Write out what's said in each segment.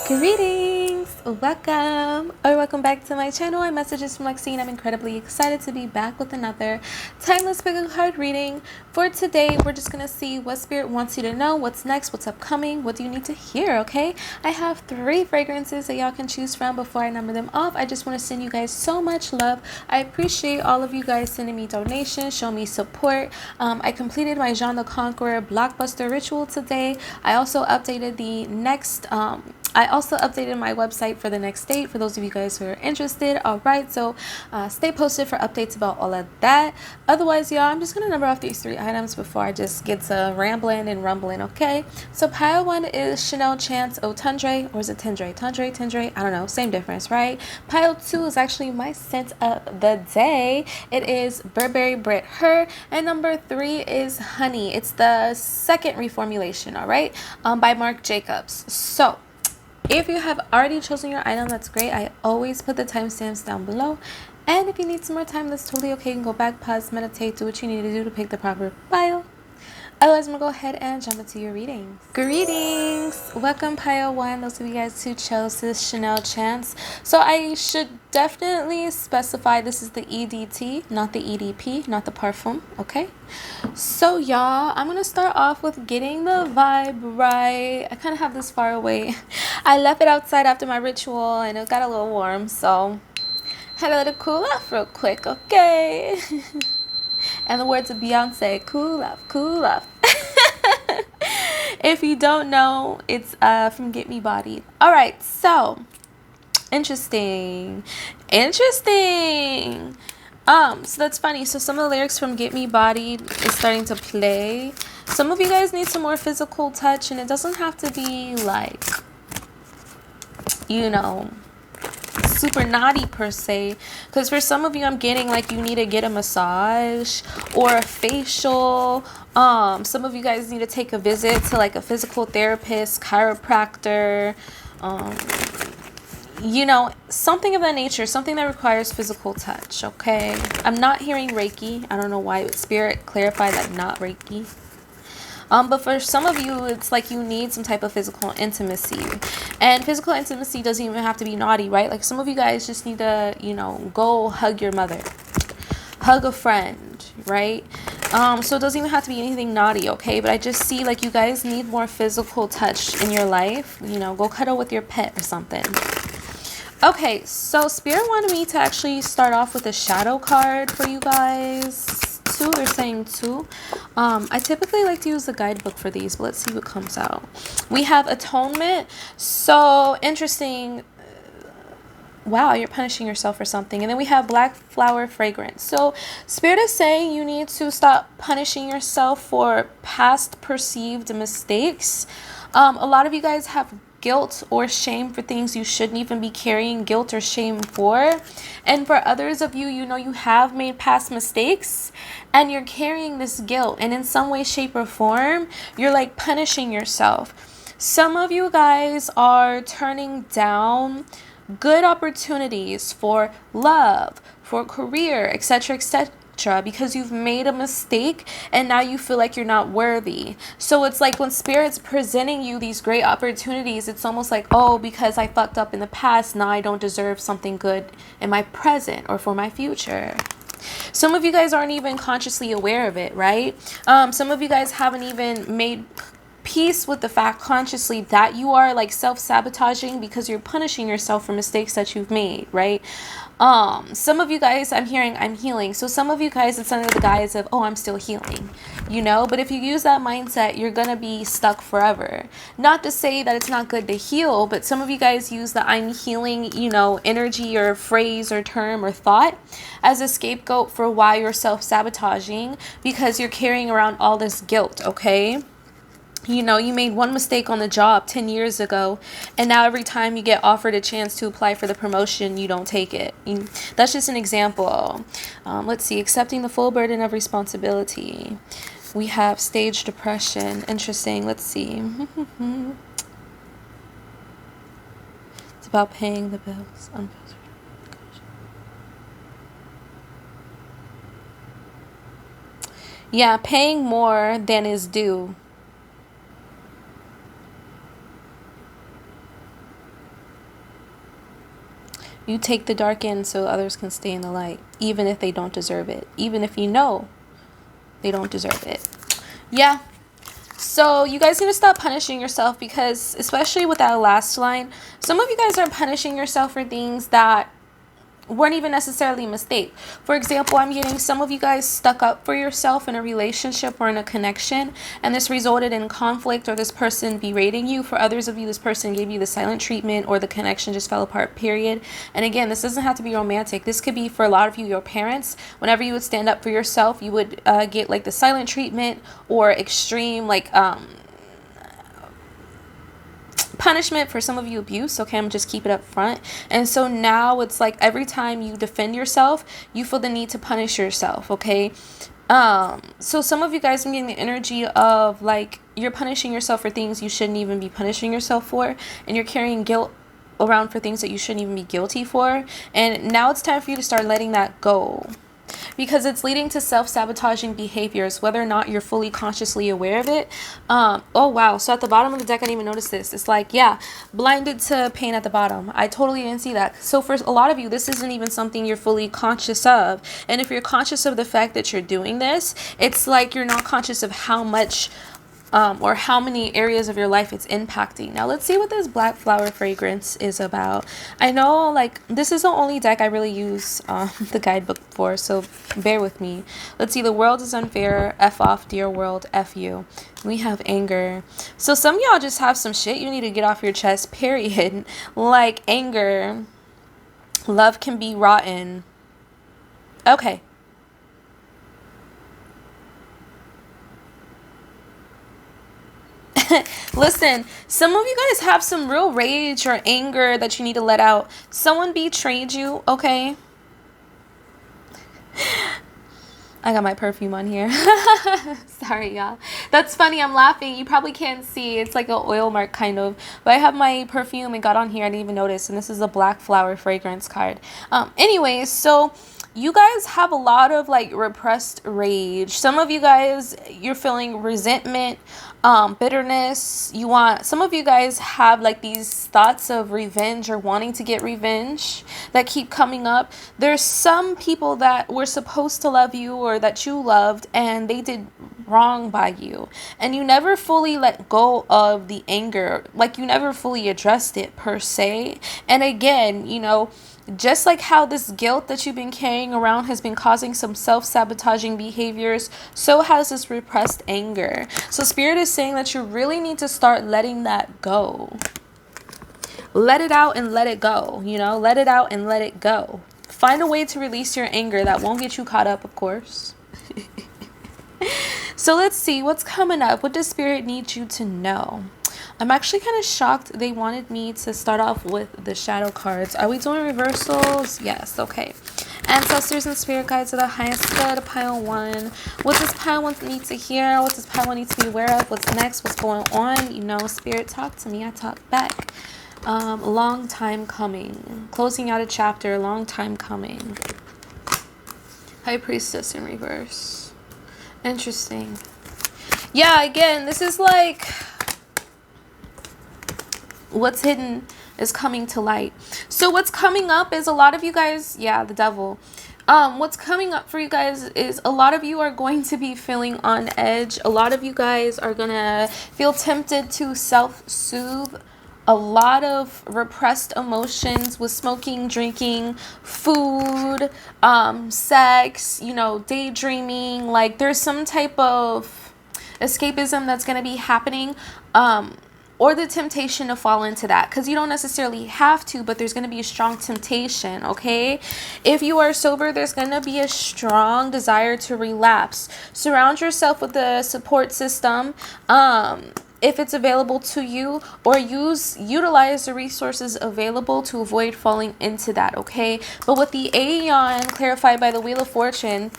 Greetings, welcome back to my channel. I'm Messages from Lexi and I'm incredibly excited to be back with another timeless pick a card reading. For today, we're just gonna see what spirit wants you to know, what's next, what's upcoming, what do you need to hear, okay? I have 3 fragrances that y'all can choose from. Before I number them off, I just want to send you guys so much love. I appreciate all of you guys sending me donations, showing me support. I completed my Jean the Conqueror blockbuster ritual today. I also updated my website for the next date for those of you guys who are interested. All right, so stay posted for updates about all of that. Otherwise, y'all, I'm just gonna number off these 3 items before I just get to rambling and rumbling. Okay, so pile 1 is Chanel Chance Eau Tendre, or is it Tendre? Tendre, I don't know, same difference, right? Pile 2 is actually my scent of the day. It is Burberry Brit Her, and number 3 is Honey. It's the second reformulation, all right, by Marc Jacobs. So if you have already chosen your item, that's great. I always put the timestamps down below. And if you need some more time, that's totally okay. You can go back, pause, meditate, do what you need to do to pick the proper pile. Otherwise, I'm going to go ahead and jump into your readings. Greetings! Welcome, pile 1. Those of you guys who chose this Chanel Chance. So I should definitely specify this is the EDT, not the EDP, not the parfum, okay? So y'all, I'm going to start off with getting the vibe right. I kind of have this far away. I left it outside after my ritual and it got a little warm, so had to let it cool off real quick, okay? And the words of Beyonce, cool off, cool off. If you don't know, it's from Get Me Bodied. All right, so interesting. So that's funny. So some of the lyrics from Get Me Bodied is starting to play. Some of you guys need some more physical touch, and it doesn't have to be like, you know, super naughty per se, because for some of you I'm getting like you need to get a massage or a facial. Some of you guys need to take a visit to like a physical therapist, chiropractor, you know, something of that nature, something that requires physical touch. Okay, I'm not hearing Reiki. I don't know why Spirit clarified that, not Reiki. But for some of you, it's like you need some type of physical intimacy. And physical intimacy doesn't even have to be naughty, right? Like some of you guys just need to, you know, go hug your mother. Hug a friend, right? So it doesn't even have to be anything naughty, okay? But I just see like you guys need more physical touch in your life. You know, go cuddle with your pet or something. Okay, so Spirit wanted me to actually start off with a shadow card for you guys. 2, they're saying 2. I typically like to use the guidebook for these, but let's see what comes out. We have Atonement. So interesting. Wow, you're punishing yourself for something. And then we have Black Flower Fragrance. So Spirit is saying you need to stop punishing yourself for past perceived mistakes. A lot of you guys have guilt or shame for things you shouldn't even be carrying guilt or shame for. And for others of you, you know you have made past mistakes and you're carrying this guilt, and in some way, shape, or form, you're like punishing yourself. Some of you guys are turning down good opportunities for love, for career, etc., etc., because you've made a mistake and now you feel like you're not worthy. So it's like when Spirit's presenting you these great opportunities, it's almost like, oh, because I fucked up in the past, now I don't deserve something good in my present or for my future. Some of you guys aren't even consciously aware of it, right? Some of you guys haven't even made peace with the fact consciously that you are like self-sabotaging because you're punishing yourself for mistakes that you've made, right? Some of you guys, I'm hearing I'm healing. So some of you guys, it's under the guise of, oh, I'm still healing, you know? But if you use that mindset, you're gonna be stuck forever. Not to say that it's not good to heal, but some of you guys use the I'm healing, you know, energy or phrase or term or thought as a scapegoat for why you're self-sabotaging, because you're carrying around all this guilt, okay? You know, you made one mistake on the job 10 years ago, and now every time you get offered a chance to apply for the promotion, you don't take it. That's just an example. Let's see, accepting the full burden of responsibility. We have stage depression. Interesting. Let's see. It's about paying the bills. Yeah, paying more than is due. You take the dark in so others can stay in the light, even if they don't deserve it, even if you know they don't deserve it. Yeah. So you guys need to stop punishing yourself, because especially with that last line, some of you guys are punishing yourself for things that weren't even necessarily a mistake. For example, I'm getting some of you guys stuck up for yourself in a relationship or in a connection, and this resulted in conflict or this person berating you. For others of you, this person gave you the silent treatment or the connection just fell apart, period. And again, this doesn't have to be romantic. This could be, for a lot of you, your parents. Whenever you would stand up for yourself, you would get like the silent treatment or extreme punishment. For some of you, abuse. Okay, I'm just keep it up front. And so now it's like every time you defend yourself, you feel the need to punish yourself. Okay, so some of you guys are getting the energy of like you're punishing yourself for things you shouldn't even be punishing yourself for, and you're carrying guilt around for things that you shouldn't even be guilty for. And now it's time for you to start letting that go, because it's leading to self-sabotaging behaviors, whether or not you're fully consciously aware of it. Oh wow, so at the bottom of the deck, I didn't even notice this. It's like, yeah, blinded to pain at the bottom. I totally didn't see that. So for a lot of you, this isn't even something you're fully conscious of. And if you're conscious of the fact that you're doing this, it's like you're not conscious of how much or how many areas of your life it's impacting. Now let's see what this black flower fragrance is about. I know like this is the only deck I really use the guidebook for, so bear with me. Let's see, the world is unfair, F off, dear world, F you. We have anger. So some of y'all just have some shit you need to get off your chest, period. Like anger. Love can be rotten. Okay. Listen, some of you guys have some real rage or anger that you need to let out. Someone betrayed you, okay? I got my perfume on here. Sorry, y'all. That's funny. I'm laughing. You probably can't see. It's like an oil mark kind of. But I have my perfume and got on here. I didn't even notice. And this is a black flower fragrance card. Anyways, so you guys have a lot of like repressed rage. Some of you guys, you're feeling resentment, bitterness. Some of you guys have like these thoughts of revenge or wanting to get revenge that keep coming up. There's some people that were supposed to love you or that you loved, and they did wrong by you, and you never fully let go of the anger. Like you never fully addressed it per se. And again, you know, just like how this guilt that you've been carrying around has been causing some self-sabotaging behaviors, so has this repressed anger. So Spirit is saying that you really need to start letting that go. Let it out and let it go, you know, let it out and let it go. Find a way to release your anger that won't get you caught up, of course. So let's see what's coming up. What does Spirit need you to know? I'm actually kind of shocked they wanted me to start off with the shadow cards. Are we doing reversals? Yes, okay. Ancestors and spirit guides are the highest good. Pile 1. What does pile 1 need to hear? What does pile 1 need to be aware of? What's next? What's going on? You know, Spirit, talk to me. I talk back. Long time coming. Closing out a chapter. Long time coming. High Priestess in reverse. Interesting. Yeah, again, this is like what's hidden is coming to light. So what's coming up is a lot of you guys, yeah, the devil. What's coming up for you guys is a lot of you are going to be feeling on edge. A lot of you guys are gonna feel tempted to self-soothe a lot of repressed emotions with smoking, drinking, food, sex, you know, daydreaming. Like there's some type of escapism that's going to be happening, or the temptation to fall into that, because you don't necessarily have to, but there's going to be a strong temptation. Okay, if you are sober, there's going to be a strong desire to relapse. Surround yourself with the support system, if it's available to you, or utilize the resources available to avoid falling into that. Okay, but with the Aeon clarified by the Wheel of Fortune,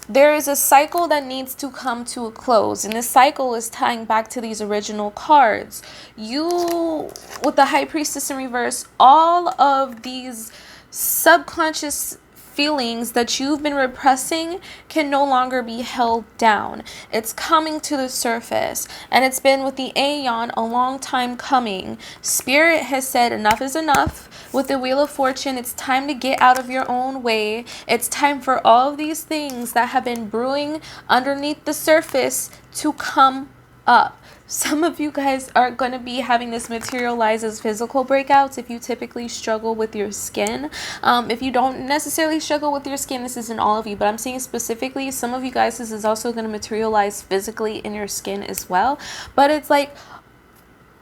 there is a cycle that needs to come to a close, and this cycle is tying back to these original cards. You, with the High Priestess in reverse, all of these subconscious feelings that you've been repressing can no longer be held down. It's coming to the surface, and it's been with the Aeon a long time coming. Spirit has said enough is enough. With the Wheel of Fortune, it's time to get out of your own way. It's time for all of these things that have been brewing underneath the surface to come up. Some of you guys are going to be having this materialize as physical breakouts if you typically struggle with your skin. If you don't necessarily struggle with your skin, this isn't all of you, but I'm seeing specifically some of you guys, this is also going to materialize physically in your skin as well. But it's like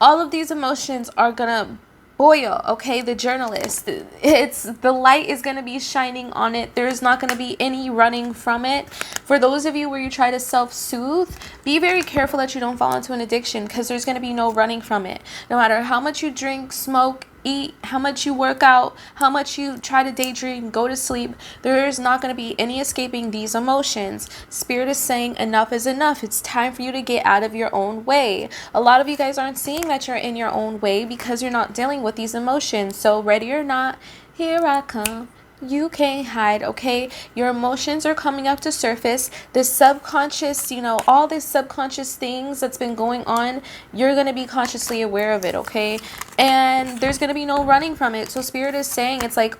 all of these emotions are going to boil, okay? The journalist, it's the light is going to be shining on it. There's not going to be any running from it. For those of you where you try to self-soothe, be very careful that you don't fall into an addiction, because there's going to be no running from it. No matter how much you drink, smoke, eat, how much you work out, how much you try to daydream, go to sleep, there is not going to be any escaping these emotions. Spirit is saying enough is enough. It's time for you to get out of your own way. A lot of you guys aren't seeing that you're in your own way because you're not dealing with these emotions. So ready or not, here I come. You can't hide, okay? Your emotions are coming up to surface. The subconscious, all this subconscious things that's been going on, you're going to be consciously aware of it, okay? And there's going to be no running from it. So Spirit is saying, it's like,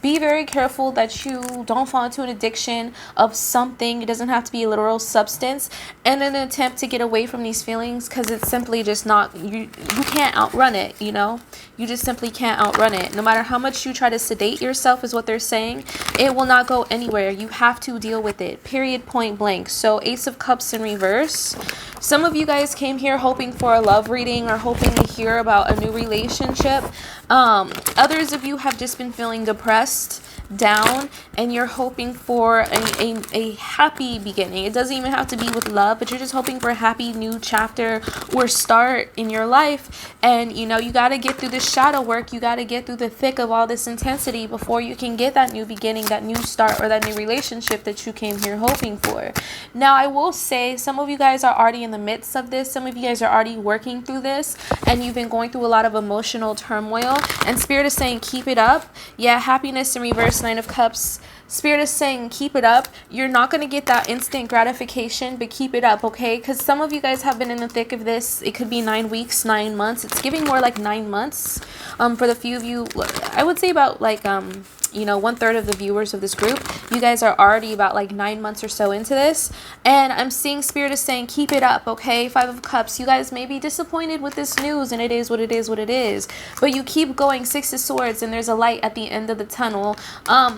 be very careful that you don't fall into an addiction of something. It doesn't have to be a literal substance, and an attempt to get away from these feelings, because it's simply just not, you can't outrun it, you just simply can't outrun it. No matter how much you try to sedate yourself, is what they're saying, it will not go anywhere. You have to deal with it, period, point blank. So Ace of Cups in reverse. Some of you guys came here hoping for a love reading or hoping to hear about a new relationship. Others of you have just been feeling depressed, down, and you're hoping for a happy beginning. It doesn't even have to be with love, but you're just hoping for a happy new chapter or start in your life. And you got to get through the shadow work. You got to get through the thick of all this intensity before you can get that new beginning, that new start, or that new relationship that you came here hoping for. Now, I will say some of you guys are already in the midst of this. Some of you guys are already working through this, and you've been going through a lot of emotional turmoil, and Spirit is saying keep it up. Yeah, happiness in reverse, Nine of Cups. Spirit is saying keep it up. You're not going to get that instant gratification, but keep it up, okay? Because some of you guys have been in the thick of this. It could be 9 weeks, 9 months. It's giving more like 9 months. For the few of you, I would say about like 1/3 of the viewers of this group, you guys are already about like 9 months or so into this, and I'm seeing Spirit is saying keep it up, okay? 5 of Cups. You guys may be disappointed with this news, and it is what it is, but you keep going. 6 of Swords, and there's a light at the end of the tunnel.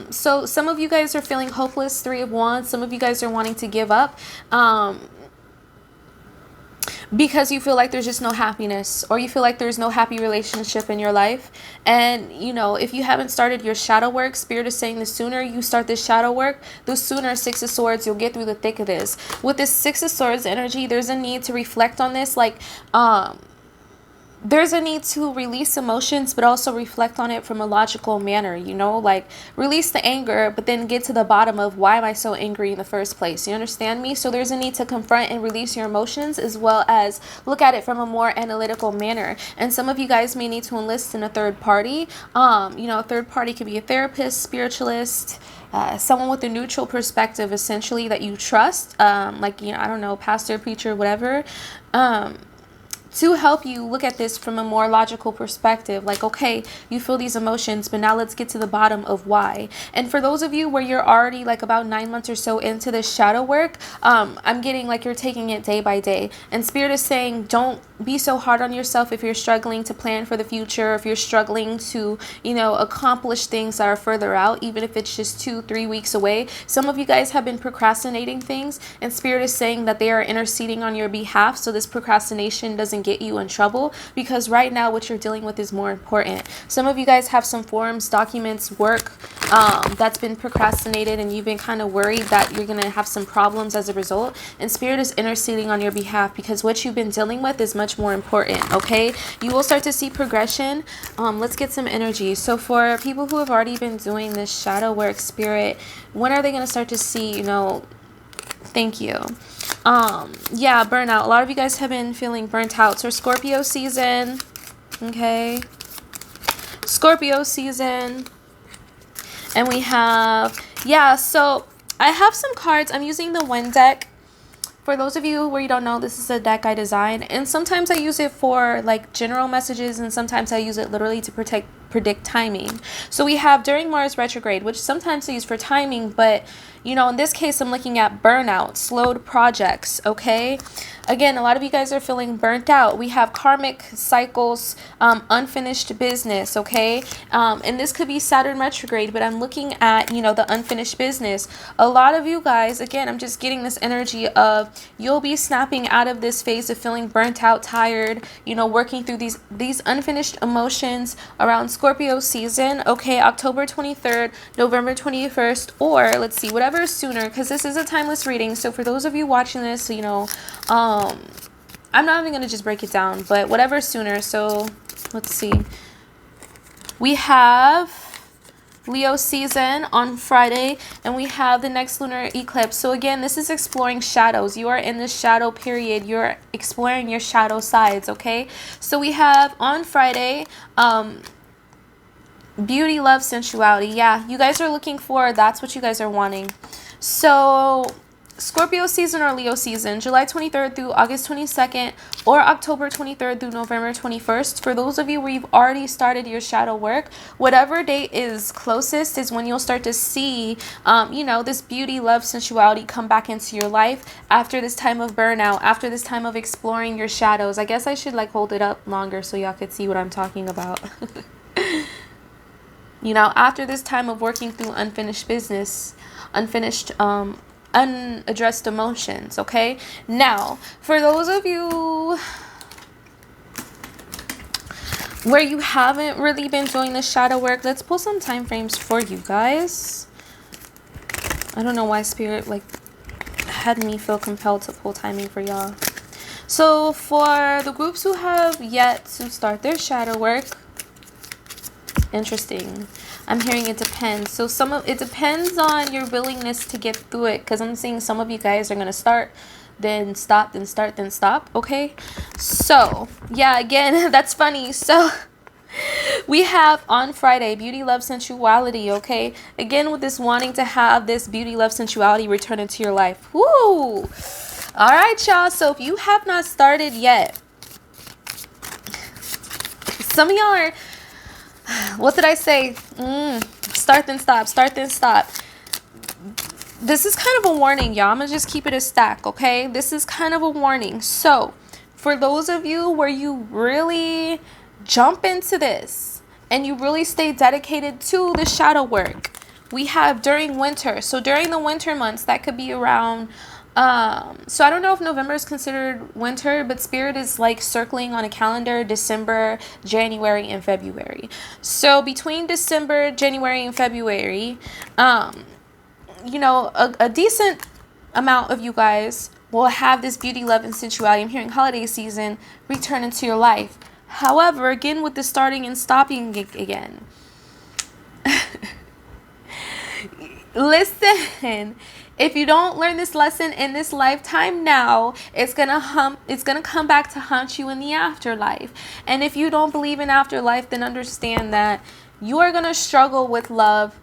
So some of you guys are feeling hopeless. 3 of Wands. Some of you guys are wanting to give up, because you feel like there's just no happiness, or you feel like there's no happy relationship in your life. And if you haven't started your shadow work, Spirit is saying the sooner you start this shadow work, the sooner 6 of Swords, you'll get through the thick of this. With this 6 of Swords energy, there's a need to reflect on this, there's a need to release emotions, but also reflect on it from a logical manner, like release the anger, but then get to the bottom of why am I so angry in the first place? You understand me? So there's a need to confront and release your emotions, as well as look at it from a more analytical manner. And some of you guys may need to enlist in a third party. A third party could be a therapist, spiritualist, someone with a neutral perspective, essentially, that you trust, I don't know, pastor, preacher, whatever, to help you look at this from a more logical perspective. Like, okay, you feel these emotions, but now let's get to the bottom of why. And for those of you where you're already like about 9 months or so into this shadow work, I'm getting like you're taking it day by day. And Spirit is saying, don't be so hard on yourself if you're struggling to plan for the future, if you're struggling to, accomplish things that are further out, even if it's just 2-3 weeks away. Some of you guys have been procrastinating things, and Spirit is saying that they are interceding on your behalf, so this procrastination doesn't get you in trouble, because right now what you're dealing with is more important. Some of you guys have some forms, documents, work that's been procrastinated, and you've been kind of worried that you're going to have some problems as a result, and Spirit is interceding on your behalf, because what you've been dealing with is much more important, okay? You will start to see progression. Let's get some energy. So for people who have already been doing this shadow work, Spirit, when are they going to start to see, thank you. Yeah, burnout. A lot of you guys have been feeling burnt out. So Scorpio season, okay? Scorpio season. And we have, yeah, so I have some cards. I'm using the Wind deck. For those of you where you don't know, this is a deck I designed, and sometimes I use it for like general messages, and sometimes I use it literally to predict timing. So we have during Mars retrograde, which sometimes they use for timing, but you know, in this case, I'm looking at burnout, slowed projects, okay? Again, a lot of you guys are feeling burnt out. We have karmic cycles, unfinished business, okay? And this could be Saturn retrograde, but I'm looking at, you know, the unfinished business. A lot of you guys, again, I'm just getting this energy of you'll be snapping out of this phase of feeling burnt out, tired, you know, working through these unfinished emotions around Scorpio season, okay? October 23rd, November 21st, or let's see, whatever is sooner, because this is a timeless reading. So for those of you watching this, you know, I'm not even going to just break it down, but whatever sooner. So let's see. We have Leo season on Friday, and we have the next lunar eclipse. So again, this is exploring shadows. You are in this shadow period. You're exploring your shadow sides, okay? So we have on Friday, beauty, love, sensuality. Yeah, you guys are looking for, that's what you guys are wanting. So Scorpio season or Leo season, July 23rd through August 22nd, or October 23rd through November 21st. For those of you where you've already started your shadow work, whatever date is closest is when you'll start to see, you know, this beauty, love, sensuality come back into your life after this time of burnout, after this time of exploring your shadows. I guess I should like hold it up longer so y'all could see what I'm talking about. You know, after this time of working through unfinished business, unaddressed emotions, okay? Now, for those of you where you haven't really been doing the shadow work, let's pull some time frames for you guys. I don't know why Spirit like had me feel compelled to pull timing for y'all. So for the groups who have yet to start their shadow work, interesting. I'm hearing it depends. So it depends on your willingness to get through it, because I'm seeing some of you guys are going to start, then stop, then start, then stop, okay? So, yeah, again, that's funny. So, we have on Friday, beauty, love, sensuality, okay? Again, with this wanting to have this beauty, love, sensuality return into your life. Woo! All right, y'all. So, if you have not started yet, some of y'all are... What did I say? Start then stop. Start then stop. This is kind of a warning, y'all. I'm going to just keep it a stack, okay? This is kind of a warning. So, for those of you where you really jump into this and you really stay dedicated to the shadow work, we have during winter. So, during the winter months, that could be around... so I don't know if November is considered winter, but Spirit is like circling on a calendar December, January, and February. So between December, January, and February, you know, a decent amount of you guys will have this beauty, love, and sensuality. I'm hearing holiday season return into your life. However, again, with the starting and stopping again. Listen, if you don't learn this lesson in this lifetime now, it's gonna come back to haunt you in the afterlife. And if you don't believe in afterlife, then understand that you are gonna struggle with love,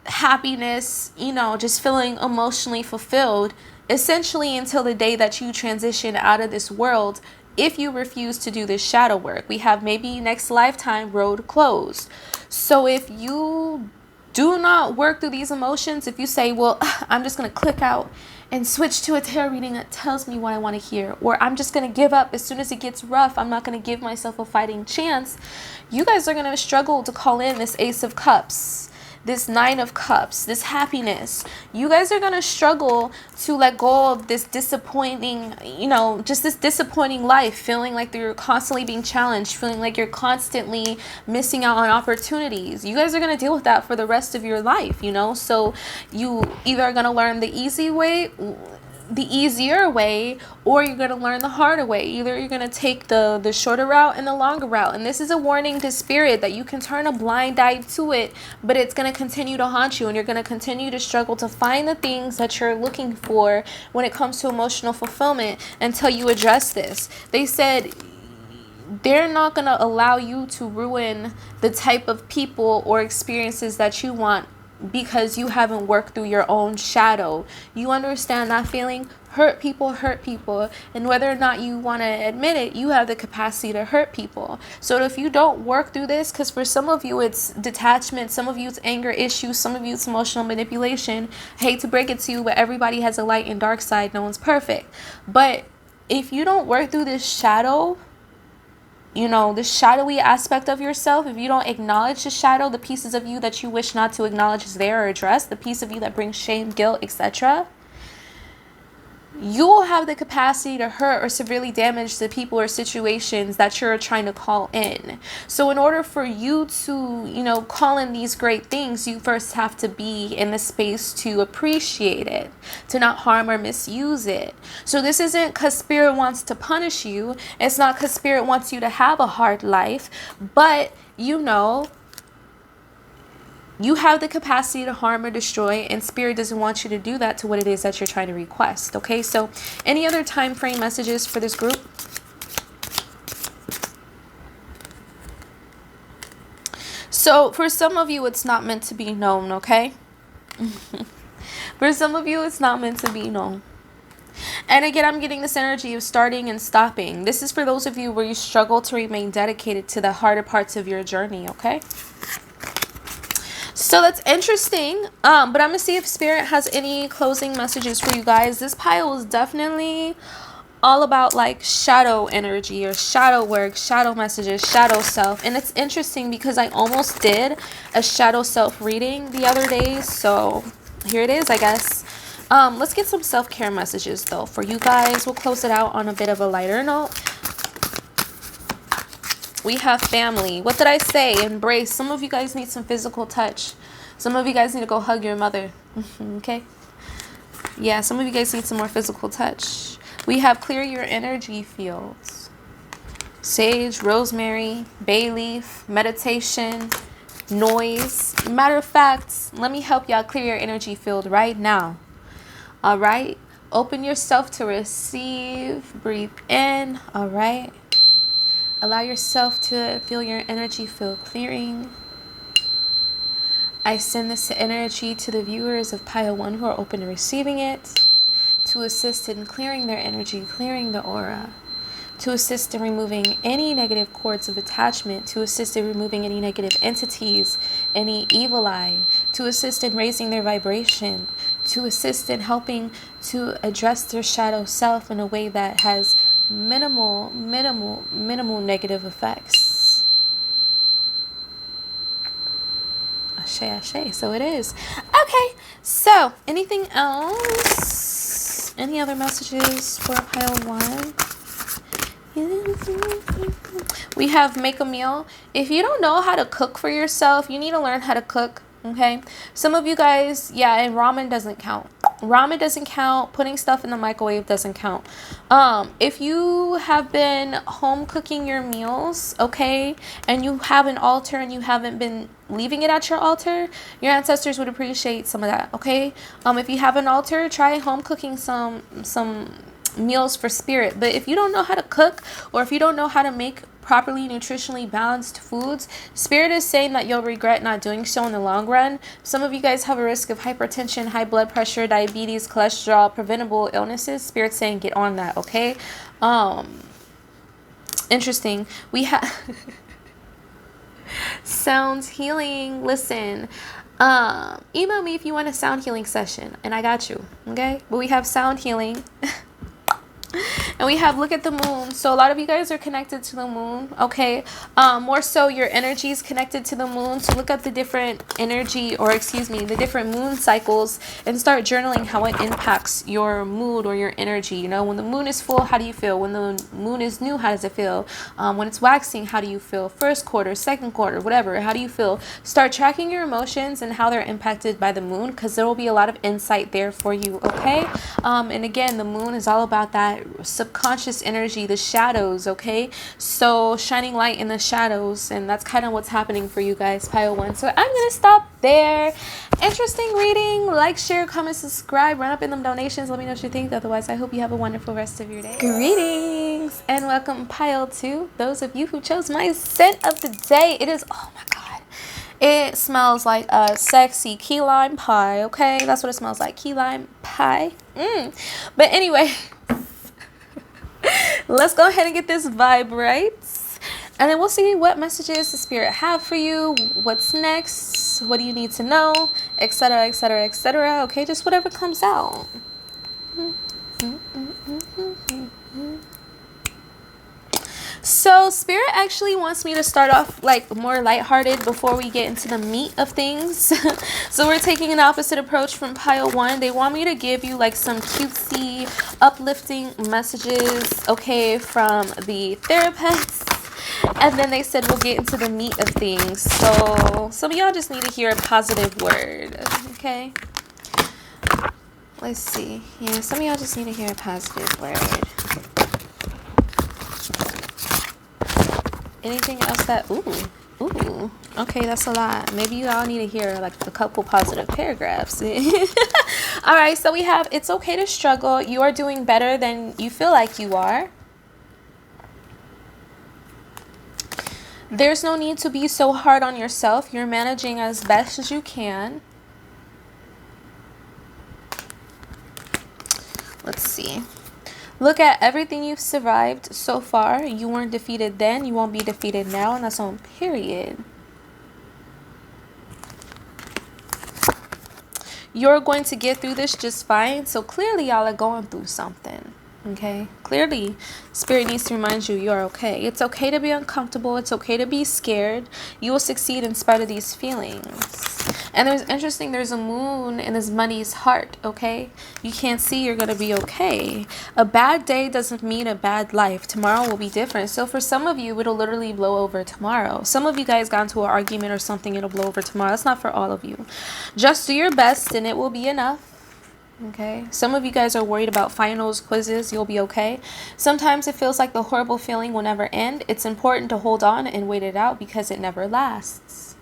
happiness, you know, just feeling emotionally fulfilled, essentially until the day that you transition out of this world. If you refuse to do this shadow work, we have maybe next lifetime road closed. So if you do not work through these emotions, if you say, well, I'm just going to click out and switch to a tarot reading that tells me what I want to hear, or I'm just going to give up as soon as it gets rough, I'm not going to give myself a fighting chance, you guys are going to struggle to call in this Ace of Cups, this Nine of Cups, this happiness. You guys are going to struggle to let go of this disappointing, you know, just this disappointing life, feeling like you're constantly being challenged, feeling like you're constantly missing out on opportunities. You guys are going to deal with that for the rest of your life, you know? So you either are going to learn the easier way, or you're going to learn the harder way. Either you're going to take the shorter route and the longer route. And this is a warning to Spirit that you can turn a blind eye to it, but it's going to continue to haunt you, and you're going to continue to struggle to find the things that you're looking for when it comes to emotional fulfillment until you address this. They said they're not going to allow you to ruin the type of people or experiences that you want because you haven't worked through your own shadow. You understand that feeling? Hurt people, and whether or not you want to admit it, you have the capacity to hurt people. So if you don't work through this, because for some of you it's detachment, some of you it's anger issues, some of you it's emotional manipulation. I hate to break it to you, but everybody has a light and dark side. No one's perfect. But if you don't work through this shadow, you know, the shadowy aspect of yourself, if you don't acknowledge the shadow, the pieces of you that you wish not to acknowledge is there or address, the piece of you that brings shame, guilt, etc., you will have the capacity to hurt or severely damage the people or situations that you're trying to call in. So in order for you to, you know, call in these great things, you first have to be in the space to appreciate it, to not harm or misuse it. So this isn't because Spirit wants to punish you. It's not because Spirit wants you to have a hard life, but, you know, you have the capacity to harm or destroy, and Spirit doesn't want you to do that to what it is that you're trying to request. Okay, so any other time frame messages for this group? So for some of you, it's not meant to be known, okay? For some of you, it's not meant to be known. And again, I'm getting this energy of starting and stopping. This is for those of you where you struggle to remain dedicated to the harder parts of your journey, okay? So that's interesting, but I'm going to see if Spirit has any closing messages for you guys. This pile is definitely all about like shadow energy or shadow work, shadow messages, shadow self. And it's interesting because I almost did a shadow self reading the other day. So here it is, I guess. Let's get some self-care messages though for you guys. We'll close it out on a bit of a lighter note. We have family. What did I say? Embrace. Some of you guys need some physical touch. Some of you guys need to go hug your mother. Okay? Yeah, some of you guys need some more physical touch. We have clear your energy fields. Sage, rosemary, bay leaf, meditation, noise. Matter of fact, let me help y'all clear your energy field right now. All right? Open yourself to receive. Breathe in. All right? Allow yourself to feel your energy field clearing. I send this energy to the viewers of Pile 1 who are open to receiving it, to assist in clearing their energy, clearing the aura, to assist in removing any negative cords of attachment, to assist in removing any negative entities, any evil eye, to assist in raising their vibration, to assist in helping to address their shadow self in a way that has minimal negative effects. Ashe, ashe. So it is. Okay. So anything else? Any other messages for Pile 1? We have make a meal. If you don't know how to cook for yourself, you need to learn how to cook. Okay, some of you guys, yeah, and ramen doesn't count. Ramen doesn't count. Putting stuff in the microwave doesn't count. If you have been home cooking your meals, okay, and you have an altar and you haven't been leaving it at your altar, your ancestors would appreciate some of that. Okay, if you have an altar, try home cooking some meals for Spirit. But if you don't know how to cook, or if you don't know how to make properly nutritionally balanced foods, Spirit is saying that you'll regret not doing so in the long run. Some of you guys have a risk of hypertension, high blood pressure, diabetes, cholesterol, preventable illnesses. Spirit's saying get on that, okay? Interesting. We have sounds healing. Listen, email me if you want a sound healing session and I got you, okay? But we have sound healing. And we have look at the moon. So a lot of you guys are connected to the moon, okay? More so your energy is connected to the moon. So look at the different energy, or excuse me, the different moon cycles, and start journaling how it impacts your mood or your energy. You know, when the moon is full, how do you feel? When the moon is new, how does it feel? When it's waxing, how do you feel? First quarter, second quarter, whatever, how do you feel? Start tracking your emotions and how they're impacted by the moon, because there will be a lot of insight there for you, okay? And again, the moon is all about that subconscious energy, the shadows, okay? So shining light in the shadows, and that's kind of what's happening for you guys, Pile 1. So I'm gonna stop there. Interesting reading. Like, share, comment, subscribe, run up in them donations. Let me know what you think. Otherwise, I hope you have a wonderful rest of your day. Greetings and welcome, Pile 2. Those of you who chose my scent of the day, it is, oh my god, It smells like a sexy key lime pie, okay? That's what it smells like, key lime pie. But anyway, let's go ahead and get this vibe right. And then we'll see what messages the spirit have for you. What's next? What do you need to know? Etc, etc, etc. Okay, just whatever comes out. So spirit actually wants me to start off like more lighthearted before we get into the meat of things. So we're taking an opposite approach from pile 1. They want me to give you like some cutesy, uplifting messages, okay, from the therapist. And then they said we'll get into the meat of things. So some of y'all just need to hear a positive word, okay? Let's see. Yeah, some of y'all just need to hear a positive word. Anything else that, ooh, okay, that's a lot. Maybe you all need to hear like a couple positive paragraphs. All right, so we have, it's okay to struggle. You are doing better than you feel like you are. There's no need to be so hard on yourself. You're managing as best as you can. Let's see. Look at everything you've survived so far. You weren't defeated then. You won't be defeated now. And that's on period. You're going to get through this just fine. So clearly y'all are going through something. Okay? Clearly, spirit needs to remind you you're okay. It's okay to be uncomfortable. It's okay to be scared. You will succeed in spite of these feelings. And there's a moon in this money's heart, okay? You can't see you're going to be okay. A bad day doesn't mean a bad life. Tomorrow will be different. So for some of you, it'll literally blow over tomorrow. Some of you guys got into an argument or something, it'll blow over tomorrow. That's not for all of you. Just do your best and it will be enough. Okay, some of you guys are worried about finals, quizzes. You'll be okay. Sometimes it feels like the horrible feeling will never end. It's important to hold on and wait it out because it never lasts.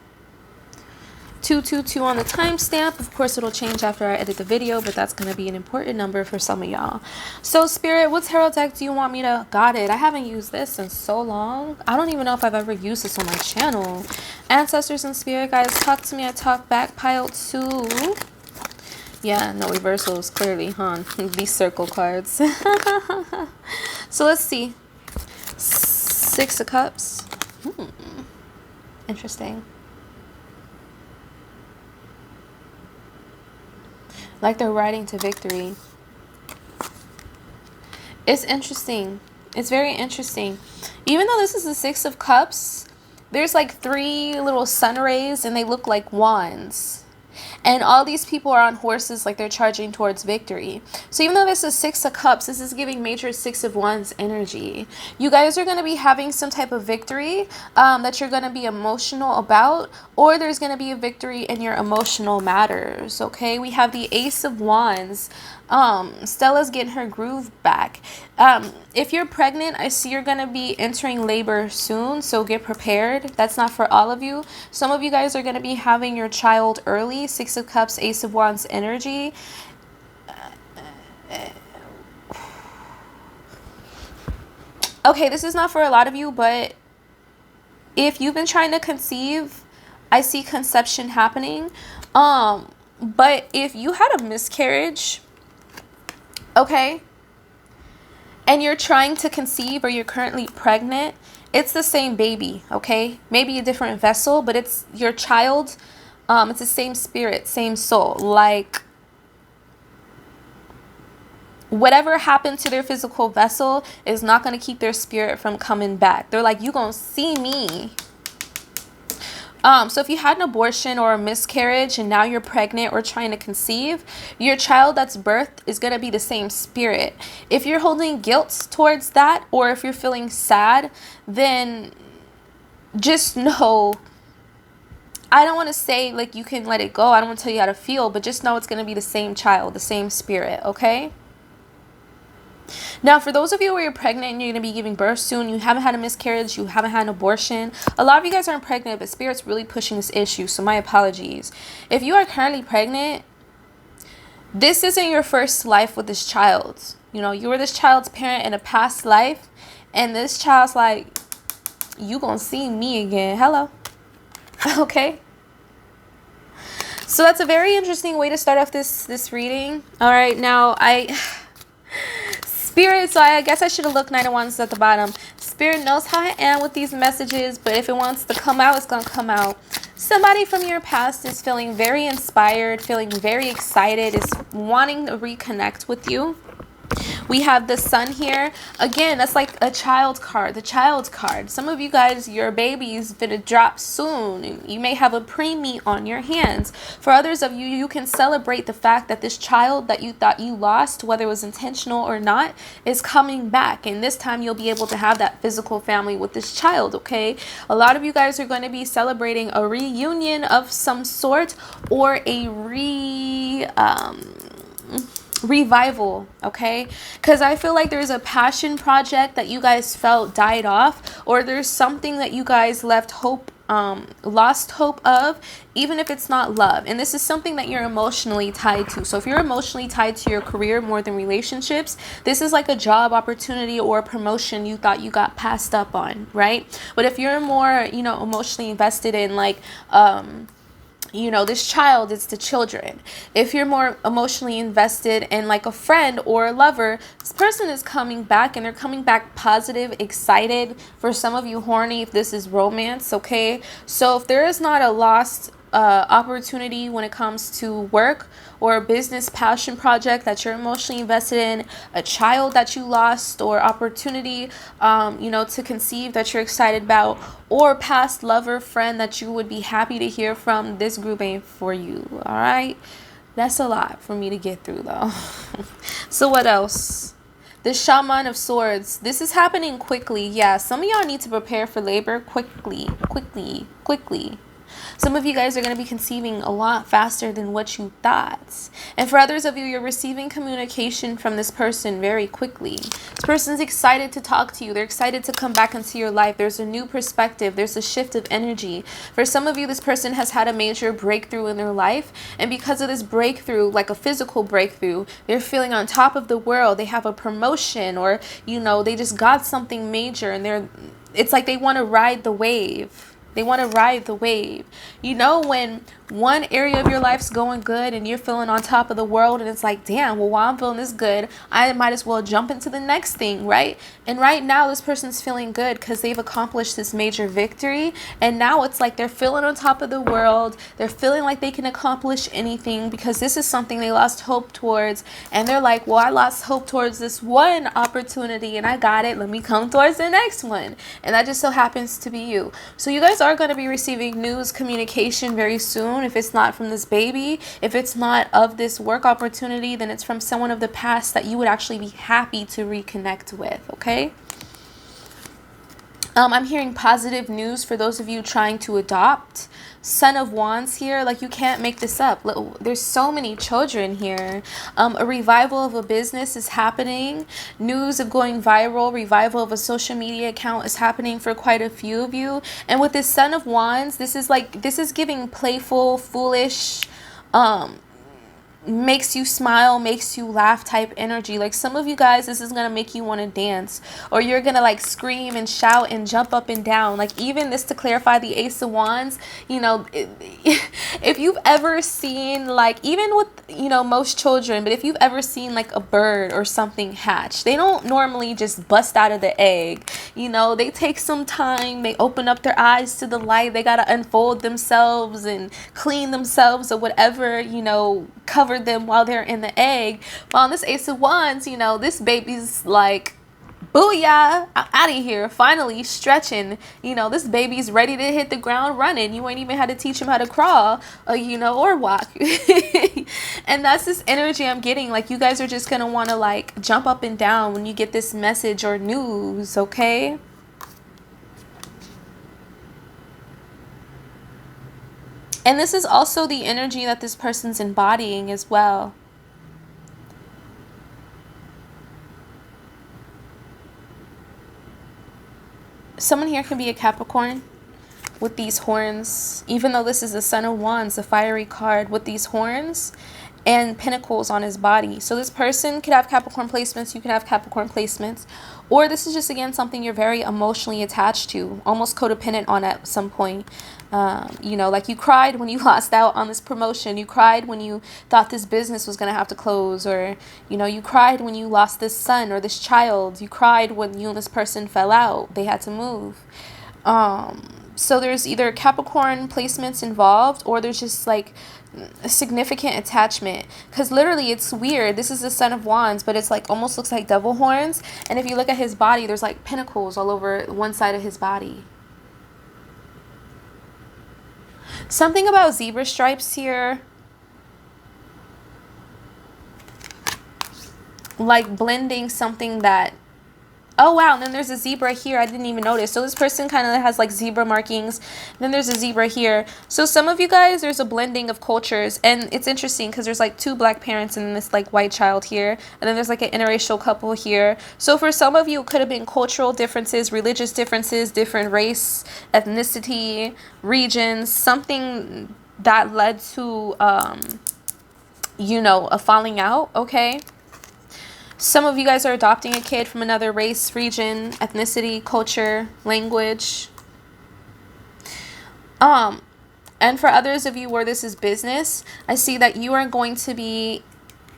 222 on the timestamp. Of course, it'll change after I edit the video, but that's going to be an important number for some of y'all. So, Spirit, what tarot deck do you want me to... Got it. I haven't used this in so long. I don't even know if I've ever used this on my channel. Ancestors and Spirit guys, talk to me. I talk back. Pile 2. Yeah, no reversals, clearly, huh? These circle cards. So let's see. 6 of Cups. Interesting. Like they're riding to victory. It's interesting. It's very interesting. Even though this is the 6 of Cups, there's like 3 little sun rays and they look like wands. And all these people are on horses like they're charging towards victory. So even though this is 6 of Cups, this is giving major 6 of Wands energy. You guys are going to be having some type of victory that you're going to be emotional about. Or there's going to be a victory in your emotional matters. Okay, we have the Ace of Wands. Stella's getting her groove back. If you're pregnant, I see you're going to be entering labor soon, so get prepared. That's not for all of you. Some of you guys are going to be having your child early. 6 of Cups, Ace of Wands energy. Okay, this is not for a lot of you, but if you've been trying to conceive, I see conception happening. But if you had a miscarriage, okay, and you're trying to conceive or you're currently pregnant, it's the same baby, okay? Maybe a different vessel, but it's your child. It's the same spirit, same soul. Like, whatever happened to their physical vessel is not going to keep their spirit from coming back. They're like, you going to see me. So if you had an abortion or a miscarriage and now you're pregnant or trying to conceive, your child that's birthed is going to be the same spirit. If you're holding guilt towards that, or if you're feeling sad, then just know, I don't want to say like you can let it go. I don't want to tell you how to feel, but just know it's going to be the same child, the same spirit, okay? Now, for those of you where you're pregnant and you're going to be giving birth soon, you haven't had a miscarriage, you haven't had an abortion. A lot of you guys aren't pregnant, but Spirit's really pushing this issue, so my apologies. If you are currently pregnant, this isn't your first life with this child. You know, you were this child's parent in a past life, and this child's like, you gonna see me again. Hello. Okay? So that's a very interesting way to start off this reading. All right, now Spirit, so I guess I should have looked Knight of Wands at the bottom. Spirit knows how I am with these messages, but if it wants to come out, it's going to come out. Somebody from your past is feeling very inspired, feeling very excited, is wanting to reconnect with you. We have the Sun here. Again, that's like a child card, the child card. Some of you guys, your baby's gonna drop soon. You may have a preemie on your hands. For others of you, you can celebrate the fact that this child that you thought you lost, whether it was intentional or not, is coming back. And this time you'll be able to have that physical family with this child, okay? A lot of you guys are going to be celebrating a reunion of some sort, or a revival, okay? Because I feel like there's a passion project that you guys felt died off, or there's something that you guys lost hope of, even if it's not love. And this is something that you're emotionally tied to. So if you're emotionally tied to your career more than relationships, this is like a job opportunity or a promotion you thought you got passed up on, right? But if you're more, you know, emotionally invested in like you know, this child, it's the children. If you're more emotionally invested in like a friend or a lover, this person is coming back, and they're coming back positive, excited. For some of you, horny, if this is romance, okay? So if there is not a lost opportunity when it comes to work or a business passion project that you're emotionally invested in, a child that you lost, or opportunity you know, to conceive that you're excited about, or past lover, friend that you would be happy to hear from, this group ain't for you. All right, that's a lot for me to get through though. So what else? The Shaman of Swords. This is happening quickly. Yeah, some of y'all need to prepare for labor quickly. Some of you guys are going to be conceiving a lot faster than what you thought. And for others of you, you're receiving communication from this person very quickly. This person's excited to talk to you. They're excited to come back into your life. There's a new perspective. There's a shift of energy. For some of you, this person has had a major breakthrough in their life. And because of this breakthrough, like a physical breakthrough, they're feeling on top of the world. They have a promotion, or, you know, they just got something major, and it's like they want to ride the wave. They want to ride the wave. You know, when one area of your life's going good and you're feeling on top of the world, and it's like, damn, well, while I'm feeling this good, I might as well jump into the next thing, right? And right now, this person's feeling good because they've accomplished this major victory. And now it's like they're feeling on top of the world. They're feeling like they can accomplish anything because this is something they lost hope towards. And they're like, well, I lost hope towards this one opportunity and I got it. Let me come towards the next one. And that just so happens to be you. So you guys are going to be receiving news, communication very soon. If it's not from this baby, if it's not of this work opportunity, then it's from someone of the past that you would actually be happy to reconnect with, okay? I'm hearing positive news for those of you trying to adopt. Son of Wands here, like you can't make this up. There's so many children here. A revival of a business is happening. News of going viral, revival of a social media account is happening for quite a few of you. And with this Son of Wands, this is giving playful, foolish, makes you smile, makes you laugh type energy. Like some of you guys, this is gonna make you want to dance, or you're gonna like scream and shout and jump up and down. Like even this, to clarify, the Ace of Wands, you know, if you've ever seen, like, even with, you know, most children, but if you've ever seen like a bird or something hatch, they don't normally just bust out of the egg. You know, they take some time, they open up their eyes to the light, they gotta unfold themselves and clean themselves or whatever, you know, cover them while they're in the egg. While on this Ace of Wands, you know, this baby's like, booyah, I'm out of here, finally stretching. You know, this baby's ready to hit the ground running. You ain't even had to teach him how to crawl, you know, or walk. And that's this energy I'm getting. Like you guys are just gonna want to like jump up and down when you get this message or news, okay? And this is also the energy that this person's embodying as well. Someone here can be a Capricorn with these horns. Even though this is the Son of Wands, the fiery card with these horns, and Pentacles on his body. So this person could have Capricorn placements, you could have Capricorn placements, or this is just, again, something you're very emotionally attached to, almost codependent on at some point. You know, like you cried when you lost out on this promotion. You cried when you thought this business was going to have to close, or, you know, you cried when you lost this son or this child. You cried when you and this person fell out. They had to move. So there's either Capricorn placements involved, or there's just like a significant attachment, because literally it's weird. This is the Son of Wands, but it's like almost looks like devil horns, and if you look at his body, there's like pentacles all over one side of his body. Something about zebra stripes here, like blending something that, oh wow, and then there's a zebra here. I didn't even notice. So this person kind of has like zebra markings. Then there's a zebra here. So some of you guys, there's a blending of cultures, and it's interesting because there's like 2 black parents and this like white child here, and then there's like an interracial couple here. So for some of you, it could have been cultural differences, religious differences, different race, ethnicity, regions, something that led to you know, a falling out. Okay. Some of you guys are adopting a kid from another race, region, ethnicity, culture, language. And for others of you where this is business, I see that you are going to be,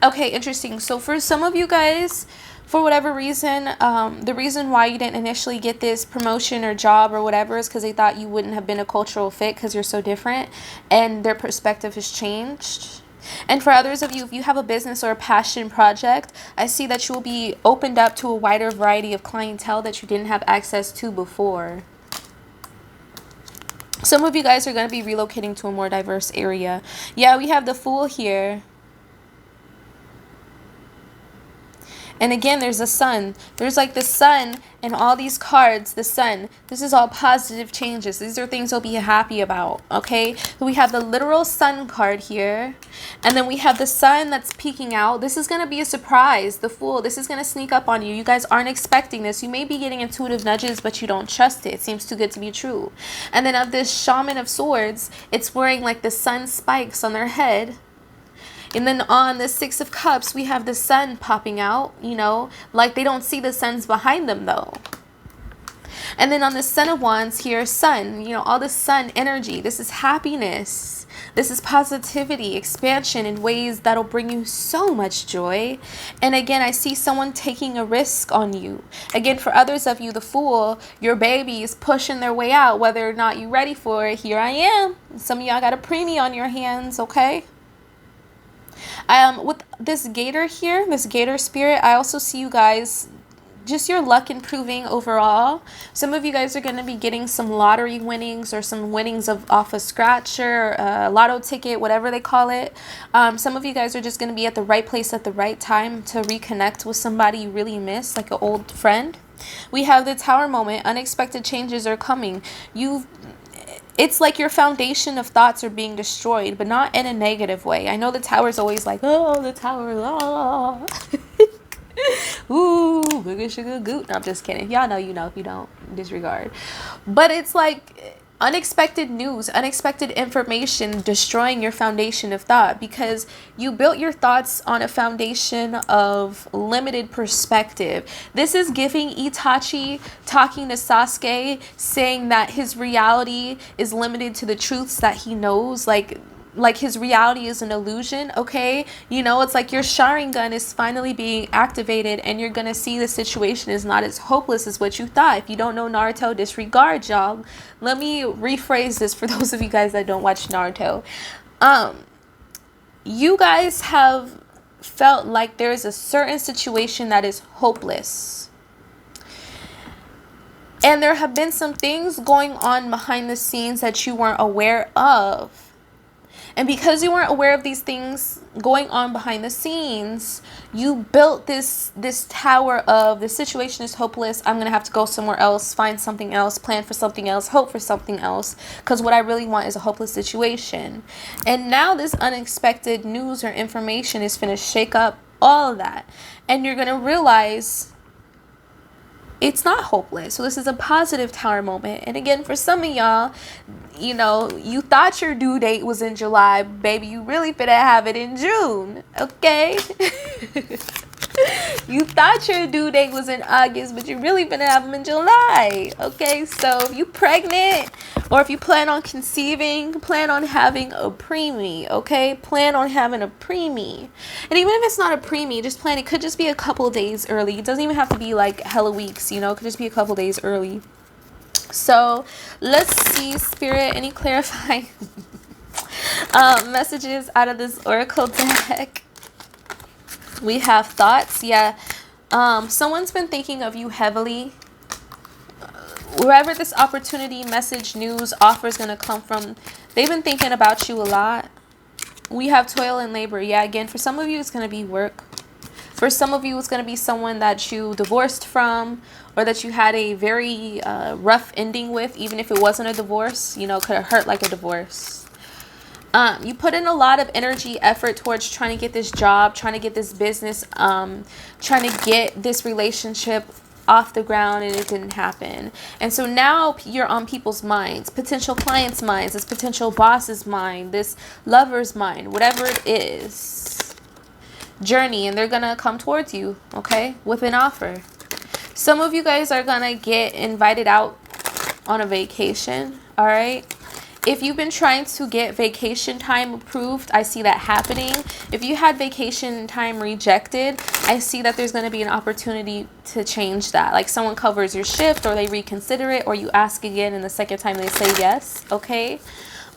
okay, interesting. So for some of you guys, for whatever reason, the reason why you didn't initially get this promotion or job or whatever is because they thought you wouldn't have been a cultural fit because you're so different, and their perspective has changed. And for others of you, if you have a business or a passion project, I see that you will be opened up to a wider variety of clientele that you didn't have access to before. Some of you guys are going to be relocating to a more diverse area. Yeah, we have the Fool here. And again, there's the Sun. There's like the Sun and all these cards, the Sun. This is all positive changes. These are things you'll be happy about, okay? So we have the literal Sun card here. And then we have the Sun that's peeking out. This is going to be a surprise, the Fool. This is going to sneak up on you. You guys aren't expecting this. You may be getting intuitive nudges, but you don't trust it. It seems too good to be true. And then of this Shaman of Swords, it's wearing like the sun spikes on their head. And then on the 6 of Cups, we have the Sun popping out, you know, like they don't see the suns behind them though. And then on the Son of Wands here, Sun, you know, all the Sun energy. This is happiness. This is positivity, expansion in ways that'll bring you so much joy. And again, I see someone taking a risk on you. Again, for others of you, the Fool, your baby is pushing their way out, whether or not you're ready for it. Here I am. Some of y'all got a preemie on your hands, okay? With this Gator here, this Gator spirit, I also see you guys, just your luck improving overall. Some of you guys are going to be getting some lottery winnings or some winnings off a scratcher, lotto ticket, whatever they call it. Some of you guys are just going to be at the right place at the right time to reconnect with somebody you really miss, like an old friend. We have the Tower moment. Unexpected changes are coming. It's like your foundation of thoughts are being destroyed, but not in a negative way. I know the Tower's always like, oh, the Tower, ah. Ooh, booga sugar goot. No, I'm just kidding. Y'all know you know. If you don't, disregard. But it's like unexpected news, unexpected information destroying your foundation of thought, because you built your thoughts on a foundation of limited perspective. This is giving Itachi talking to Sasuke, saying that his reality is limited to the truths that he knows, like his reality is an illusion, okay? You know, it's like your Sharingan is finally being activated, and you're gonna see the situation is not as hopeless as what you thought. If you don't know Naruto, disregard, y'all. Let me rephrase this for those of you guys that don't watch Naruto. You guys have felt like there is a certain situation that is hopeless. And there have been some things going on behind the scenes that you weren't aware of. And because you weren't aware of these things going on behind the scenes, you built this tower of the situation is hopeless. I'm going to have to go somewhere else, find something else, plan for something else, hope for something else. Because what I really want is a hopeless situation. And now this unexpected news or information is going to shake up all of that. And you're going to realize it's not hopeless. So this is a positive Tower moment. And again, for some of y'all, you know, you thought your due date was in July, baby. You really finna have it in June, okay? You thought your due date was in August, but you really finna have them in July, okay? So if you pregnant, or if you plan on conceiving, plan on having a preemie, okay? Plan on having a preemie. And even if it's not a preemie, just plan. It could just be a couple days early. It doesn't even have to be like hella weeks, you know? It could just be a couple days early. So let's see, Spirit, any clarifying messages out of this Oracle deck. We have thoughts. Yeah. Someone's been thinking of you heavily. Wherever this opportunity, message, news, offer is going to come from, they've been thinking about you a lot. We have toil and labor. Yeah, again, for some of you, it's going to be work. For some of you, it's going to be someone that you divorced from, or that you had a very rough ending with, even if it wasn't a divorce. You know, could have hurt like a divorce. You put in a lot of energy, effort towards trying to get this job, trying to get this business, trying to get this relationship off the ground, and it didn't happen. And so now you're on people's minds, potential clients' minds, this potential boss's mind, this lover's mind, whatever it is. Journey, and they're gonna come towards you, okay, with an offer. Some of you guys are gonna get invited out on a vacation, all right? If you've been trying to get vacation time approved, I see that happening. If you had vacation time rejected, I see that there's going to be an opportunity to change that. Like someone covers your shift, or they reconsider it, or you ask again, and the second time they say yes, okay?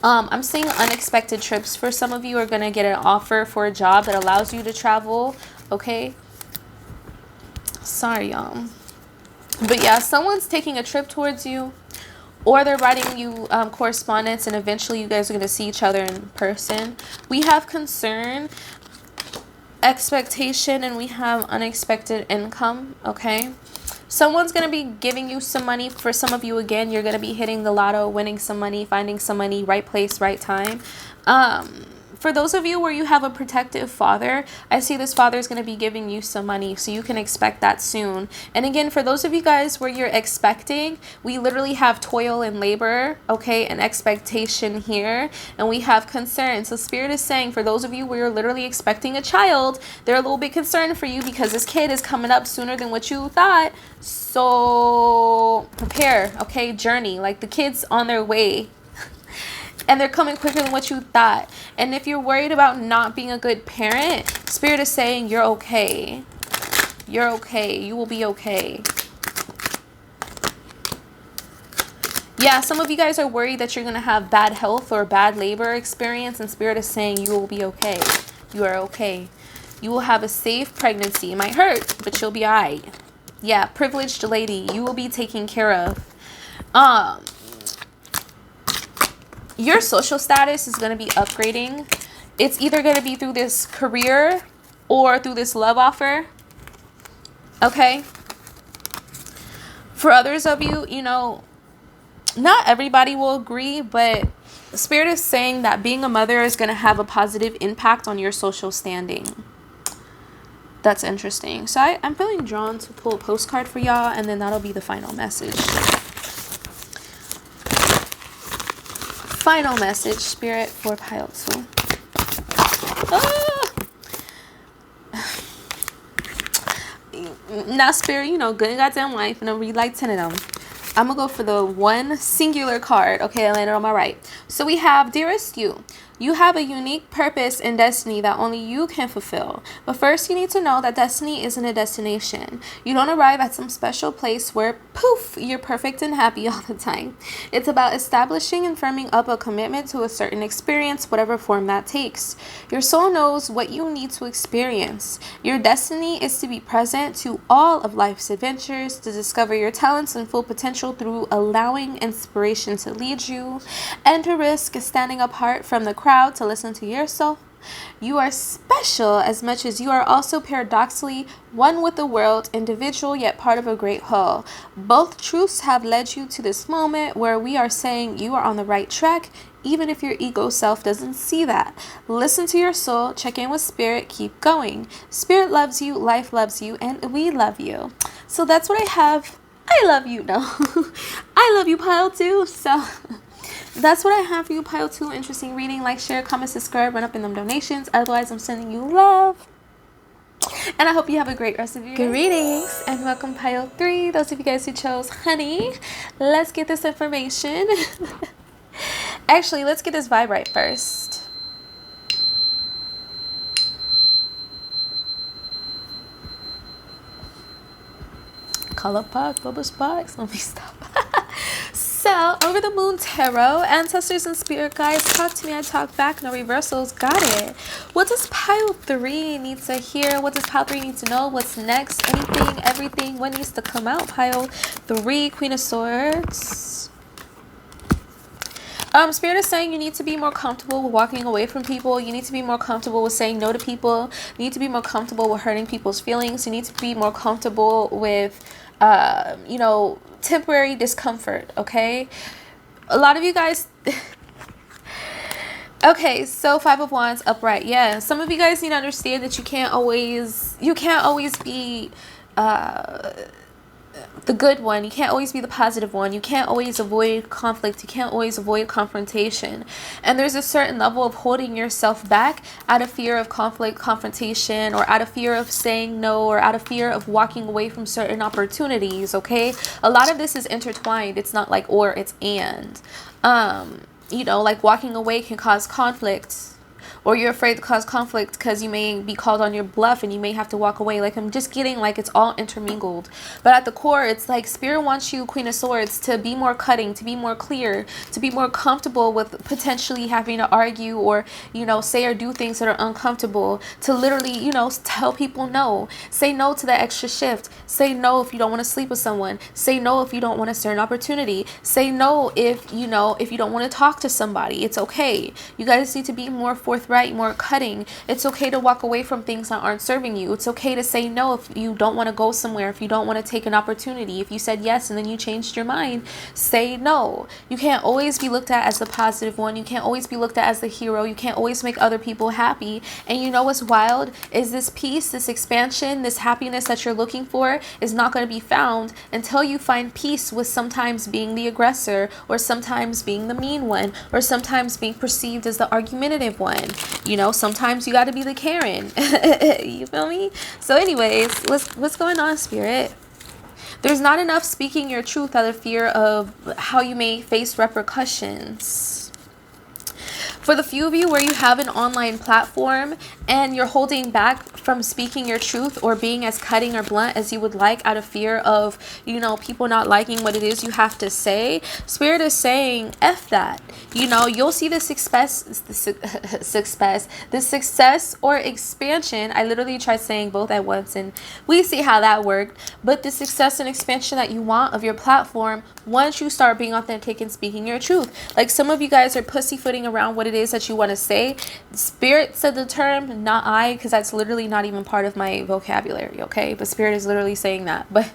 I'm seeing unexpected trips. For some of you are going to get an offer for a job that allows you to travel, okay? Sorry, y'all. But yeah, someone's taking a trip towards you, or they're writing you correspondence, and eventually you guys are going to see each other in person. We have concern, expectation, and we have unexpected income, okay? Someone's going to be giving you some money. For some of you, again, you're going to be hitting the lotto, winning some money, finding some money, right place, right time. For those of you where you have a protective father, I see this father is going to be giving you some money, so you can expect that soon. And again, for those of you guys where you're expecting, we literally have toil and labor, okay, and expectation here, and we have concern. So Spirit is saying, for those of you where you're literally expecting a child, they're a little bit concerned for you because this kid is coming up sooner than what you thought. So prepare, okay, journey, like the kid's on their way. And they're coming quicker than what you thought. And if you're worried about not being a good parent, Spirit is saying you're okay. You're okay. You will be okay. Yeah, some of you guys are worried that you're going to have bad health or bad labor experience. And Spirit is saying you will be okay. You are okay. You will have a safe pregnancy. It might hurt, but you'll be all right. Yeah, privileged lady. You will be taken care of. Your social status is going to be upgrading. It's either going to be through this career or through this love offer. Okay. For others of you, you know, not everybody will agree, but Spirit is saying that being a mother is going to have a positive impact on your social standing. That's interesting. So I'm feeling drawn to pull a postcard for y'all, and then that'll be the final message. Final message, Spirit, for pile 2. Now, Spirit, you know, good and goddamn wife, and I'll read like 10 of them. I'm going to go for the one singular card. Okay, I landed on my right. So we have, dearest you. You have a unique purpose and destiny that only you can fulfill. But first, you need to know that destiny isn't a destination. You don't arrive at some special place where, poof, you're perfect and happy all the time. It's about establishing and firming up a commitment to a certain experience, whatever form that takes. Your soul knows what you need to experience. Your destiny is to be present to all of life's adventures, to discover your talents and full potential through allowing inspiration to lead you, and to risk standing apart from the crowd to listen to yourself. You are special as much as you are also paradoxically one with the world, individual yet part of a great whole. Both truths have led you to this moment where we are saying you are on the right track, even if your ego self doesn't see that. Listen to your soul, check in with Spirit, keep going. Spirit loves you, life loves you, and we love you. So that's what I have I love you. No, I love you, pile 2. So that's what I have for you, pile 2. Interesting reading. Like, share, comment, subscribe, run up in them donations. Otherwise, I'm sending you love. And I hope you have a great rest of your greetings and welcome, pile 3. Those of you guys who chose honey, let's get this information. Actually, let's get this vibe right first. Color box, bubble box. Let me stop. So, over the moon tarot, ancestors and spirit guides, talk to me, I talk back, no reversals, got it. What does pile 3 need to hear? What does pile 3 need to know? What's next? Anything, everything, what needs to come out? Pile 3, Queen of Swords. Spirit is saying you need to be more comfortable with walking away from people. You need to be more comfortable with saying no to people. You need to be more comfortable with hurting people's feelings. You need to be more comfortable with, you know, temporary discomfort, okay? A lot of you guys... Okay, so 5 of Wands upright. Yeah, some of you guys need to understand that you can't always be... the good one. You can't always be the positive one. You can't always avoid conflict. You can't always avoid confrontation. And there's a certain level of holding yourself back out of fear of conflict, confrontation, or out of fear of saying no, or out of fear of walking away from certain opportunities, okay? A lot of this is intertwined. It's not like or, it's and. You know, like walking away can cause conflict, or you're afraid to cause conflict because you may be called on your bluff and you may have to walk away. Like, I'm just getting like it's all intermingled. But at the core, it's like Spirit wants you, Queen of Swords, to be more cutting, to be more clear, to be more comfortable with potentially having to argue or, you know, say or do things that are uncomfortable, to literally, you know, tell people no. Say no to that extra shift. Say no if you don't want to sleep with someone. Say no if you don't want a certain opportunity. Say no if, you know, if you don't want to talk to somebody. It's okay. You guys need to be more forthright, more cutting. It's okay to walk away from things that aren't serving you. It's okay to say no if you don't want to go somewhere, if you don't want to take an opportunity. If you said yes and then you changed your mind, say no. You can't always be looked at as the positive one. You can't always be looked at as the hero. You can't always make other people happy. And you know what's wild is this peace, this expansion, this happiness that you're looking for is not going to be found until you find peace with sometimes being the aggressor, or sometimes being the mean one, or sometimes being perceived as the argumentative one. You know, sometimes you got to be the Karen. You feel me? So anyways, what's going on, Spirit? There's not enough speaking your truth out of fear of how you may face repercussions. For the few of you where you have an online platform and you're holding back from speaking your truth or being as cutting or blunt as you would like out of fear of, you know, people not liking what it is you have to say, Spirit is saying, F that. You know, you'll see the success or expansion. I literally tried saying both at once and we see how that worked. But the success and expansion that you want of your platform once you start being authentic and speaking your truth. Like, some of you guys are pussyfooting around what it is that you want to say. Spirit said the term, not I, because that's literally not even part of my vocabulary, okay? But Spirit is literally saying that. But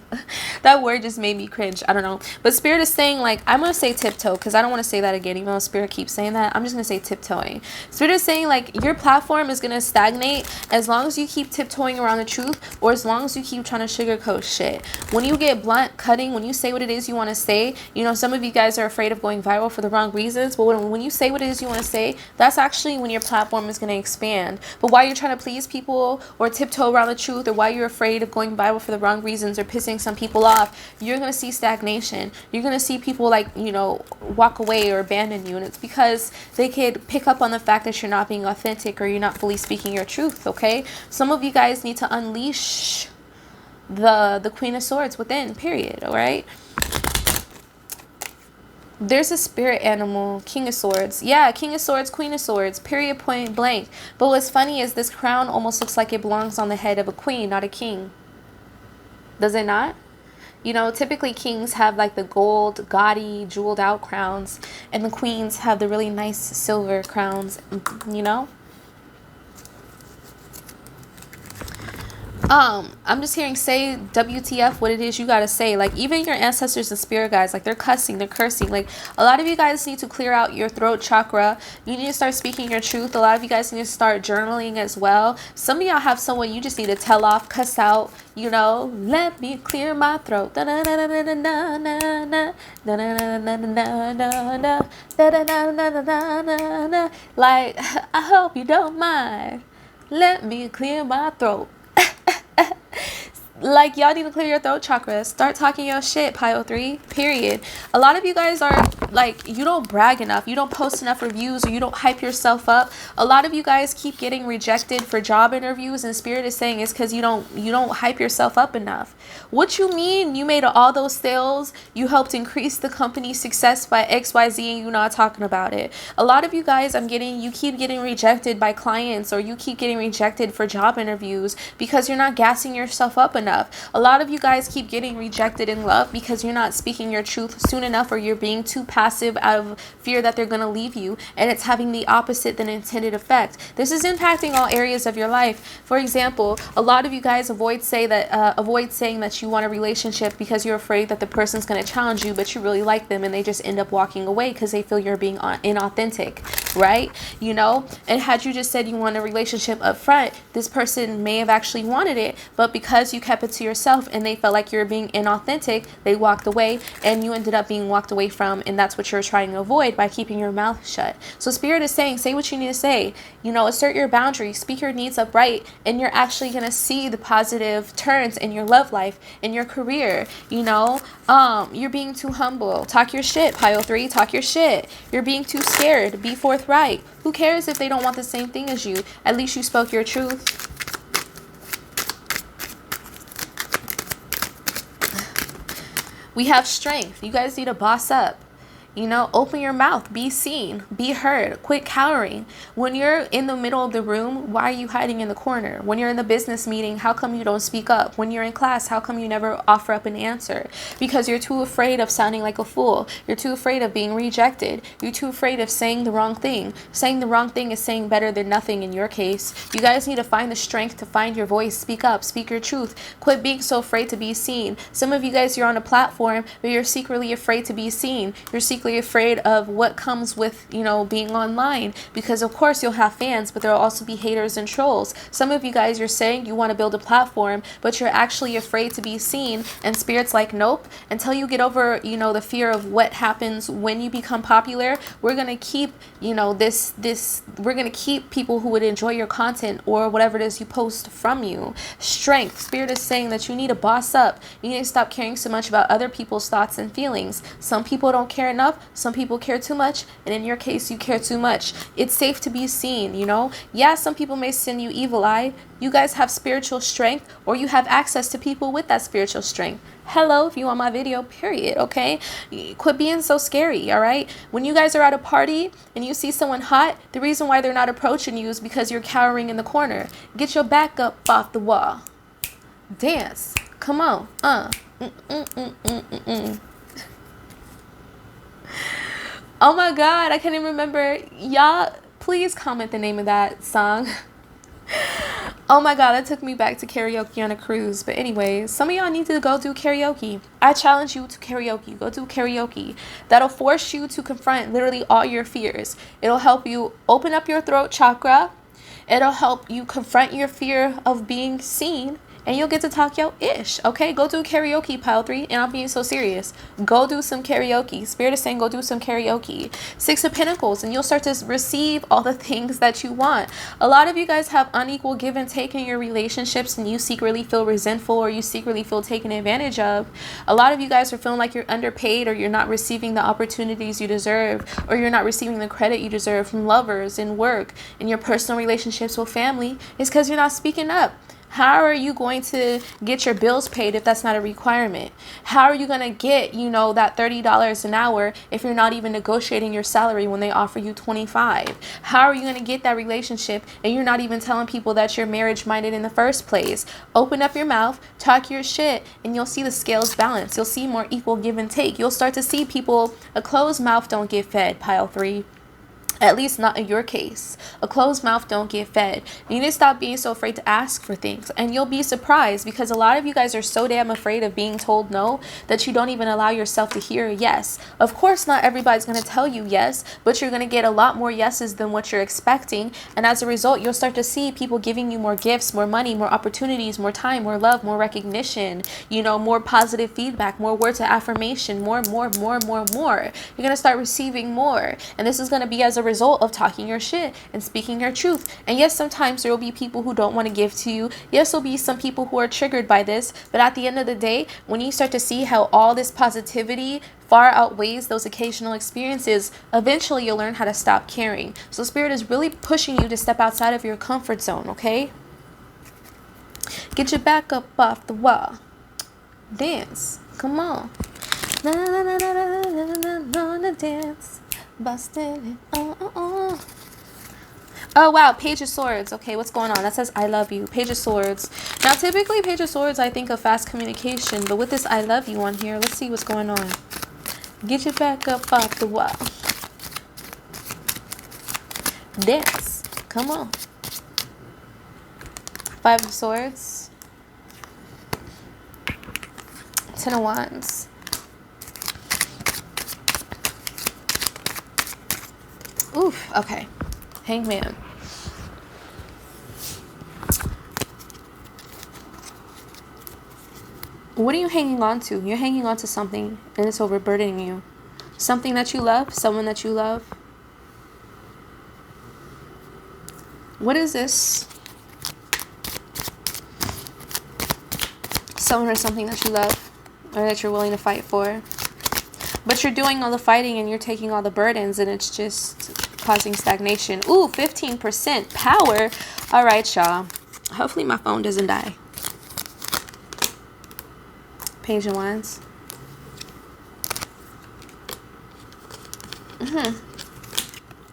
that word just made me cringe. I don't know. But Spirit is saying, like, I'm going to say tiptoe because I don't want to say that again. Even though Spirit keeps saying that, I'm just going to say tiptoeing. Spirit is saying, like, your platform is going to stagnate as long as you keep tiptoeing around the truth, or as long as you keep trying to sugarcoat shit. When you get blunt, cutting, when you say what it is you want to say, you know, some of you guys are afraid of going viral for the wrong reasons. But when you say what it is you want to say, that's actually when your platform is going to expand. But while you're trying to please people or tiptoe around the truth, or while you're afraid of going viral for the wrong reasons or pissing some people off, you're going to see stagnation. You're going to see people, like, you know, walk away or abandon you. And it's because they could pick up on the fact that you're not being authentic or you're not fully speaking your truth, okay? Some of you guys need to unleash the Queen of Swords within, period, all right? There's a spirit animal, King of Swords. Yeah, King of Swords, Queen of Swords, period, point blank. But what's funny is this crown almost looks like it belongs on the head of a queen, not a king. Does it not? You know, typically kings have like the gold, gaudy, jeweled out crowns, and the queens have the really nice silver crowns, you know? I'm just hearing say WTF what it is you gotta say. Like even your ancestors and spirit guides, like they're cussing, they're cursing. Like a lot of you guys need to clear out your throat chakra. You need to start speaking your truth. A lot of you guys need to start journaling as well. Some of y'all have someone you just need to tell off, cuss out, you know, let me clear my throat. Like, I hope you don't mind. Let me clear my throat. Like, y'all need to clear your throat chakra. Start talking your shit, pile 3, period. A lot of you guys are like, you don't brag enough, you don't post enough reviews, or you don't hype yourself up. A lot of you guys keep getting rejected for job interviews, and spirit is saying it's because you don't hype yourself up enough. What you mean you made all those sales, you helped increase the company's success by XYZ, and you're not talking about it. A lot of you guys, you keep getting rejected by clients, or you keep getting rejected for job interviews because you're not gassing yourself up enough. A lot of you guys keep getting rejected in love because you're not speaking your truth soon enough, or you're being too passive out of fear that they're going to leave you, and it's having the opposite than intended effect. This is impacting all areas of your life. For example, a lot of you guys avoid saying that you want a relationship because you're afraid that the person's going to challenge you, but you really like them, and they just end up walking away because they feel you're being inauthentic, right? You know, and had you just said you want a relationship up front, this person may have actually wanted it, but because you kept it to yourself and they felt like you were being inauthentic, they walked away, and you ended up being walked away from, and that's what you're trying to avoid by keeping your mouth shut. So spirit is saying, say what you need to say, you know, assert your boundaries, speak your needs upright, and you're actually going to see the positive turns in your love life, in your career. You know, you're being too humble. Talk your shit, pile 3, talk your shit. You're being too scared. Be forthright. Who cares if they don't want the same thing as you? At least you spoke your truth. We have strength. You guys need to boss up. You know, open your mouth, be seen, be heard, quit cowering. When you're in the middle of the room, why are you hiding in the corner? When you're in the business meeting, how come you don't speak up? When you're in class, how come you never offer up an answer? Because you're too afraid of sounding like a fool. You're too afraid of being rejected. You're too afraid of saying the wrong thing. Saying the wrong thing is saying better than nothing in your case. You guys need to find the strength to find your voice, speak up, speak your truth. Quit being so afraid to be seen. Some of you guys, you're on a platform, but you're secretly afraid to be seen. You're secretly afraid of what comes with, you know, being online, because of course you'll have fans, but there'll also be haters and trolls. Some of you guys, you're saying you want to build a platform, but you're actually afraid to be seen, and spirit's like, nope, until you get over, you know, the fear of what happens when you become popular, we're going to keep, you know, we're going to keep people who would enjoy your content or whatever it is you post from you. Strength. Spirit is saying that you need to boss up. You need to stop caring so much about other people's thoughts and feelings. Some people don't care enough. Some people care too much, and in your case, you care too much. It's safe to be seen, you know? Yeah, some people may send you evil eye. You guys have spiritual strength, or you have access to people with that spiritual strength. Hello, if you want my video, period, okay? Quit being so scary, all right? When you guys are at a party and you see someone hot, the reason why they're not approaching you is because you're cowering in the corner. Get your back up off the wall. Dance. Come on. Oh my God, I can't even remember. Y'all, please comment the name of that song. Oh my God, that took me back to karaoke on a cruise. But anyways, some of y'all need to go do karaoke. I challenge you to karaoke. Go do karaoke. That'll force you to confront literally all your fears. It'll help you open up your throat chakra. It'll help you confront your fear of being seen. And you'll get to talk your ish, okay? Go do karaoke, pile 3, and I'm being so serious. Go do some karaoke. Spirit is saying go do some karaoke. 6 of Pentacles, and you'll start to receive all the things that you want. A lot of you guys have unequal give and take in your relationships, and you secretly feel resentful, or you secretly feel taken advantage of. A lot of you guys are feeling like you're underpaid, or you're not receiving the opportunities you deserve, or you're not receiving the credit you deserve from lovers and work and your personal relationships with family. It's because you're not speaking up. How are you going to get your bills paid if that's not a requirement? How are you going to get, you know, that $30 an hour if you're not even negotiating your salary when they offer you $25? How are you going to get that relationship and you're not even telling people that you're marriage minded in the first place? Open up your mouth, talk your shit, and you'll see the scales balance. You'll see more equal give and take. You'll start to see people, a closed mouth don't get fed, pile 3. At least not in your case. A closed mouth don't get fed. You need to stop being so afraid to ask for things. And you'll be surprised, because a lot of you guys are so damn afraid of being told no that you don't even allow yourself to hear a yes. Of course, not everybody's going to tell you yes, but you're going to get a lot more yeses than what you're expecting. And as a result, you'll start to see people giving you more gifts, more money, more opportunities, more time, more love, more recognition, more positive feedback, more words of affirmation, more. You're going to start receiving more. And this is going to be as a result of talking your shit and speaking your truth. And yes, sometimes there will be people who don't want to give to you. Yes, there'll be some people who are triggered by this. But at the end of the day, when you start to see how all this positivity far outweighs those occasional experiences, eventually you'll learn how to stop caring. So Spirit is really pushing you to step outside of your comfort zone, okay? Get your back up off the wall. Dance. Come on. Na na na na na na na na dance. Busting it. Oh wow, Page of Swords. Okay, what's going on? That says I love you. Page of Swords. Now typically Page of Swords, I think of fast communication, but with this I love you on here, let's see what's going on. Get your back up off the wall. Dance. Come on. Five of Swords. Ten of Wands. Oof, okay. Hangman. What are you hanging on to? You're hanging on to something and it's overburdening you. Something that you love, someone that you love. What is this? Someone or something that you love or that you're willing to fight for. But you're doing all the fighting and you're taking all the burdens and it's just causing stagnation. Ooh, 15% power. All right, y'all. Hopefully my phone doesn't die. Page of Wands.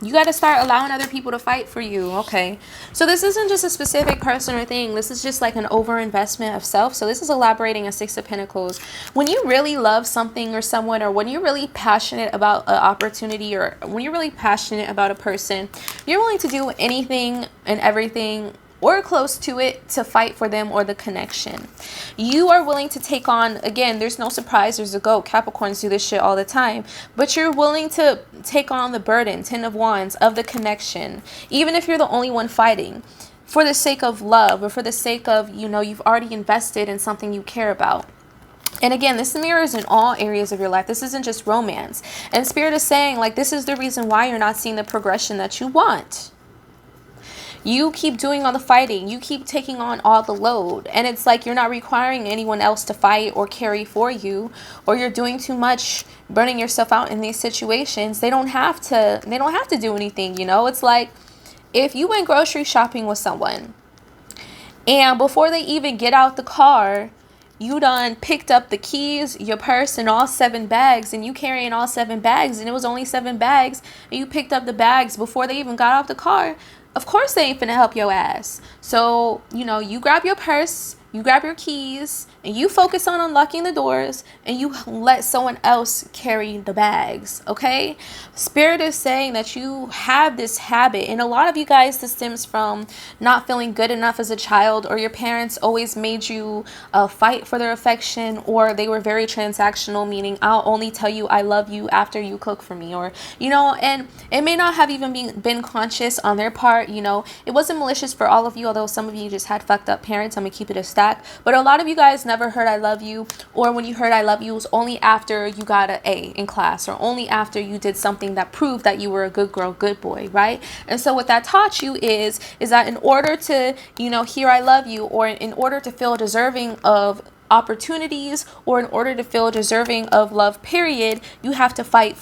You got to start allowing other people to fight for you. Okay. So this isn't just a specific person or thing. This is just like an overinvestment of self. So this is elaborating a Six of Pentacles. When you really love something or someone, or when you're really passionate about an opportunity, or when you're really passionate about a person, you're willing to do anything and everything or close to it to fight for them or the connection. You are willing to take on, again, there's no surprise, there's a goat. Capricorns do this shit all the time. But you're willing to take on the burden, Ten of Wands, of the connection. Even if you're the only one fighting. For the sake of love, or for the sake of, you've already invested in something you care about. And again, this mirrors in all areas of your life. This isn't just romance. And Spirit is saying, like, this is the reason why you're not seeing the progression that you want. You keep doing all the fighting. You keep taking on all the load. And it's like you're not requiring anyone else to fight or carry for you. Or you're doing too much, burning yourself out in these situations. They don't have to do anything, It's like if you went grocery shopping with someone and before they even get out the car, you done picked up the keys, your purse, and all 7 bags, and you carrying all 7 bags, and it was only 7 bags, and you picked up the bags before they even got off the car. Of course they ain't finna help your ass. So, you grab your purse, you grab your keys, and you focus on unlocking the doors, and you let someone else carry the bags, okay? Spirit is saying that you have this habit, and a lot of you guys, this stems from not feeling good enough as a child, or your parents always made you fight for their affection, or they were very transactional, meaning I'll only tell you I love you after you cook for me, or, and it may not have even been conscious on their part, it wasn't malicious for all of you, although some of you just had fucked up parents. I'm gonna keep it a stack, but a lot of you guys never heard I love you, or when you heard I love you, it was only after you got an A in class, or only after you did something that proved that you were a good girl, good boy, right? And so what that taught you is that in order to, hear I love you, or in order to feel deserving of opportunities, or in order to feel deserving of love, period, you have to fight.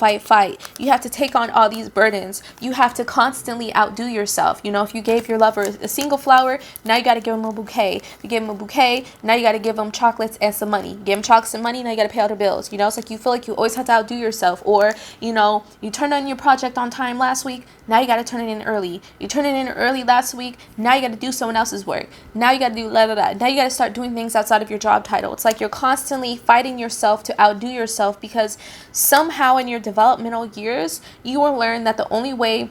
You have to take on all these burdens. You have to constantly outdo yourself. If you gave your lover a single flower, now you got to give him a bouquet. If you give him a bouquet, now you got to give him chocolates and some money. Give him chocolates and money, now you got to pay all the bills. It's like you feel like you always have to outdo yourself. Or, you turned on your project on time last week, now you got to turn it in early. You turned it in early last week, now you got to do someone else's work. Now you got to do la la la. Now you got to start doing things outside of your job title. It's like you're constantly fighting yourself to outdo yourself, because somehow in your developmental years, you will learn that the only way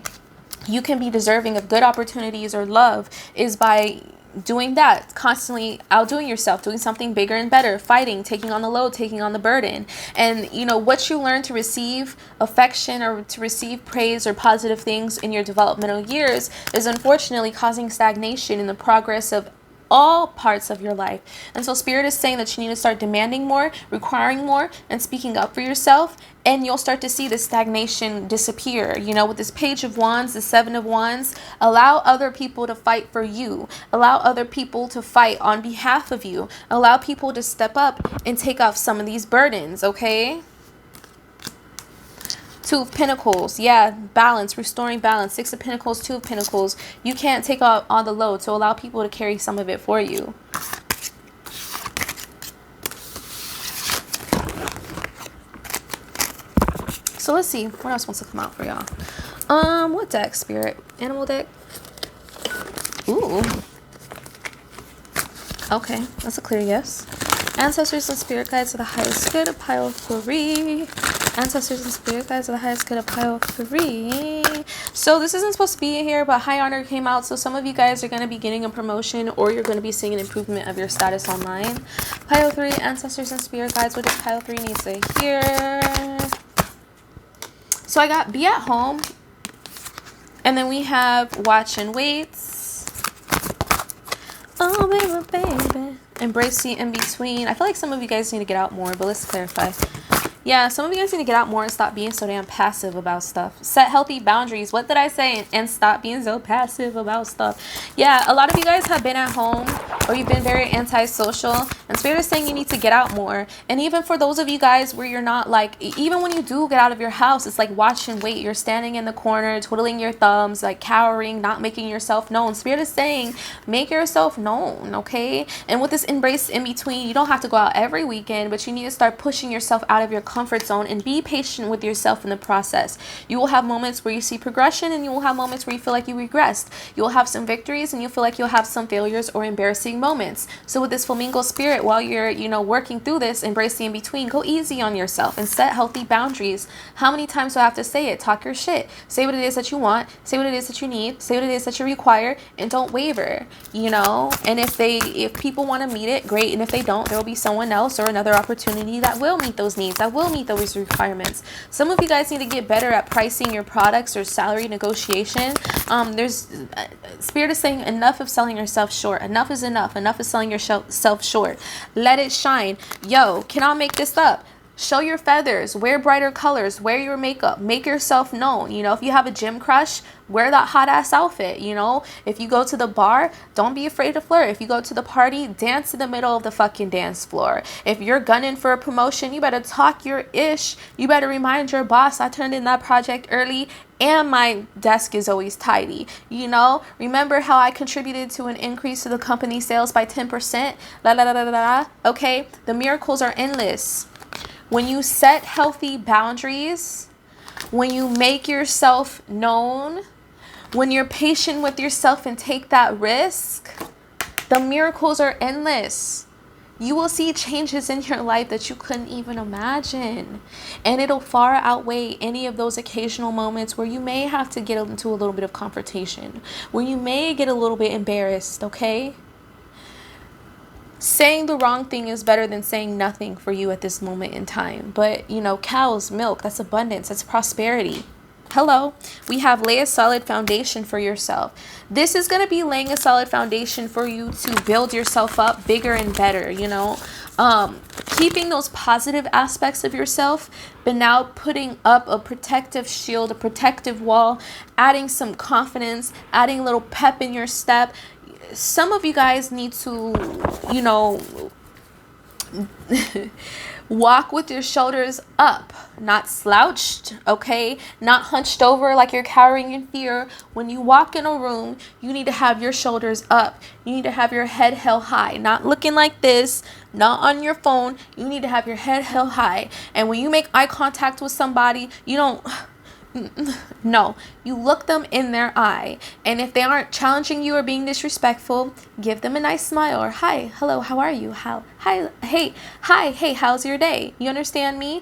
you can be deserving of good opportunities or love is by doing that, constantly outdoing yourself, doing something bigger and better, fighting, taking on the load, taking on the burden. And you know, what you learn to receive affection or to receive praise or positive things in your developmental years is unfortunately causing stagnation in the progress of all parts of your life. And so spirit is saying that you need to start demanding more, requiring more, and speaking up for yourself, and you'll start to see the stagnation disappear. You know, with this Page of Wands, the Seven of Wands, allow other people to fight for you, allow other people to fight on behalf of you, allow people to step up and take off some of these burdens. Okay, Two of Pentacles, yeah, balance, restoring balance. Six of Pentacles, Two of Pentacles. You can't take all the load, so allow people to carry some of it for you. So let's see what else wants to come out for y'all. What deck, Spirit? Animal deck. Ooh. Okay, that's a clear yes. Ancestors and spirit guides are the highest good, pile 3. Ancestors and spirit guides are the highest good, pile 3. So this isn't supposed to be in here, but high honor came out. So some of you guys are going to be getting a promotion, or you're going to be seeing an improvement of your status online. Pile 3, ancestors and spirit guides. What does pile 3 need to hear? So I got be at home. And then we have watch and wait. Oh, baby, baby. Embrace the in-between. I feel like some of you guys need to get out more, but let's clarify. Yeah, some of you guys need to get out more and stop being so damn passive about stuff. Set healthy boundaries. What did I say? And stop being so passive about stuff. Yeah, a lot of you guys have been at home, or you've been very antisocial, and Spirit is saying you need to get out more. And even for those of you guys where you're not, like, even when you do get out of your house, it's like watch and wait. You're standing in the corner, twiddling your thumbs, like cowering, not making yourself known. Spirit is saying make yourself known, okay? And with this embrace in between, you don't have to go out every weekend, but you need to start pushing yourself out of your comfort zone and be patient with yourself in the process. You will have moments where you see progression, and you will have moments where you feel like you regressed. You will have some victories, and you'll feel like you'll have some failures or embarrassing moments. So with this flamingo spirit, while you're, you know, working through this, embrace the in between, go easy on yourself and set healthy boundaries. How many times do I have to say it? Talk your shit. Say what it is that you want. Say what it is that you need. Say what it is that you require, and don't waver, you know? And if people want to meet it, great. And if they don't, there will be someone else or another opportunity that will meet those needs, that will meet those requirements. Some of you guys need to get better at pricing your products or salary negotiation. There's Spirit is saying enough of selling yourself short. Enough is enough. Enough is selling yourself short. Let it shine. Yo, cannot make this up. Show your feathers, wear brighter colors, wear your makeup, make yourself known. You know, if you have a gym crush, wear that hot ass outfit. You know, if you go to the bar, don't be afraid to flirt. If you go to the party, dance in the middle of the fucking dance floor. If you're gunning for a promotion, you better talk your ish. You better remind your boss, I turned in that project early, and my desk is always tidy. You know, remember how I contributed to an increase to the company sales by 10%? La la la la la. Okay, the miracles are endless. When you set healthy boundaries, when you make yourself known, when you're patient with yourself and take that risk, the miracles are endless. You will see changes in your life that you couldn't even imagine. And it'll far outweigh any of those occasional moments where you may have to get into a little bit of confrontation, where you may get a little bit embarrassed, okay? Saying the wrong thing is better than saying nothing for you at this moment in time. But, you know, cows, milk, that's abundance, that's prosperity. Hello, we have lay a solid foundation for yourself. This is going to be laying a solid foundation for you to build yourself up bigger and better, you know. Keeping those positive aspects of yourself, but now putting up a protective shield, a protective wall, adding some confidence, adding a little pep in your step. Some of you guys need to, you know, walk with your shoulders up, not slouched, okay? Not hunched over like you're cowering in fear. When you walk in a room, you need to have your shoulders up. You need to have your head held high, not looking like this, not on your phone. You need to have your head held high. And when you make eye contact with somebody, you don't... No, you look them in their eye, and if they aren't challenging you or being disrespectful, give them a nice smile, or hi, hello, how are you, hey, how's your day? You understand me?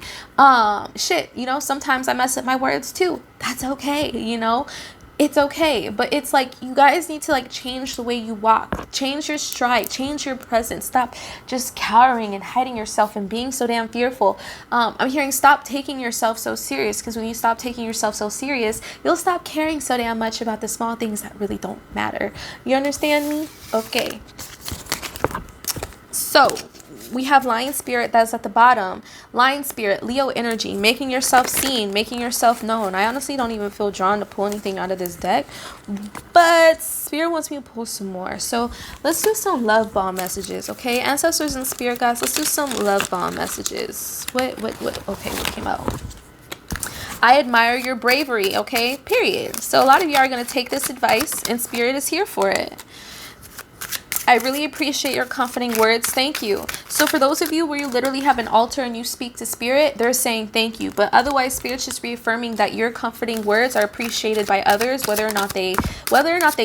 Shit, you know, sometimes I mess up my words too. That's okay, you know. It's okay, but it's like you guys need to like change the way you walk, change your stride, change your presence. Stop just cowering and hiding yourself and being so damn fearful. I'm hearing stop taking yourself so serious, because when you stop taking yourself so serious, you'll stop caring so damn much about the small things that really don't matter. You understand me? Okay. So we have lion spirit that's at the bottom. Lion spirit, Leo energy, making yourself seen, making yourself known. I honestly don't even feel drawn to pull anything out of this deck, but spirit wants me to pull some more. So let's do some love bomb messages, okay? Ancestors and spirit guys, let's do some love bomb messages. What? Okay, what came out? I admire your bravery, okay? Period. So a lot of you are going to take this advice, and spirit is here for it. I really appreciate your comforting words. Thank you. So for those of you where you literally have an altar and you speak to spirit, they're saying thank you. But otherwise, spirit's just reaffirming that your comforting words are appreciated by others, whether or not they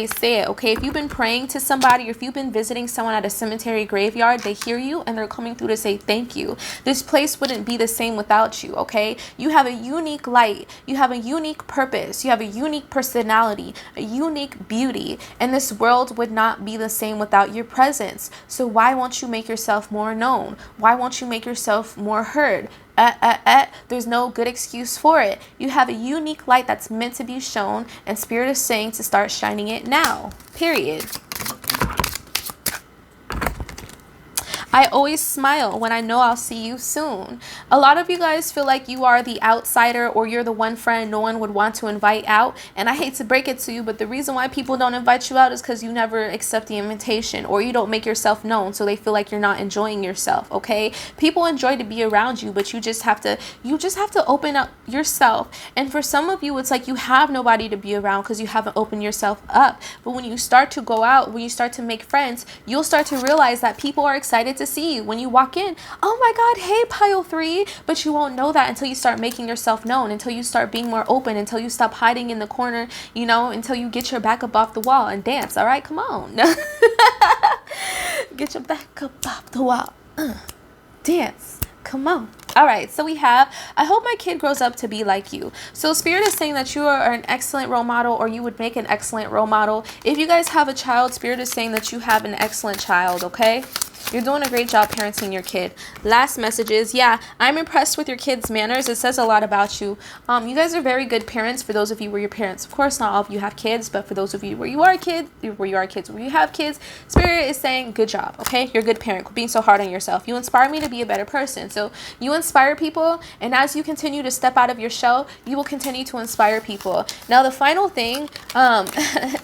say it. Okay, if you've been praying to somebody, or if you've been visiting someone at a cemetery graveyard, they hear you and they're coming through to say thank you. This place wouldn't be the same without you. Okay, you have a unique light, you have a unique purpose, you have a unique personality, a unique beauty, and this world would not be the same without your presence. So why won't you make yourself more known? Why won't you make yourself more heard? There's no good excuse for it. You have a unique light that's meant to be shown, and spirit is saying to start shining it now. Period. I always smile when I know I'll see you soon. A lot of you guys feel like you are the outsider, or you're the one friend no one would want to invite out. And I hate to break it to you, but the reason why people don't invite you out is because you never accept the invitation, or you don't make yourself known, so they feel like you're not enjoying yourself, okay? People enjoy to be around you, but you just have to open up yourself. And for some of you, it's like you have nobody to be around because you haven't opened yourself up. But when you start to go out, when you start to make friends, you'll start to realize that people are excited to see you. When you walk in, oh my god, hey pile 3, but you won't know that until you start making yourself known, until you start being more open, until you stop hiding in the corner, you know, until you get your back up off the wall and dance. All right, come on. Get your back up off the wall. Dance. Come on. All right, so we have, I hope my kid grows up to be like you. So spirit is saying that you are an excellent role model, or you would make an excellent role model. If you guys have a child, spirit is saying that you have an excellent child, okay? You're doing a great job parenting your kid. Last message is, yeah, I'm impressed with your kids' manners. It says a lot about you. You guys are very good parents. For those of you where your parents, of course, not all of you have kids, but for those of you where you have kids, spirit is saying good job, okay? You're a good parent. Quit being so hard on yourself. You inspire me to be a better person. So you inspire people, and as you continue to step out of your shell, you will continue to inspire people. Now, the final thing,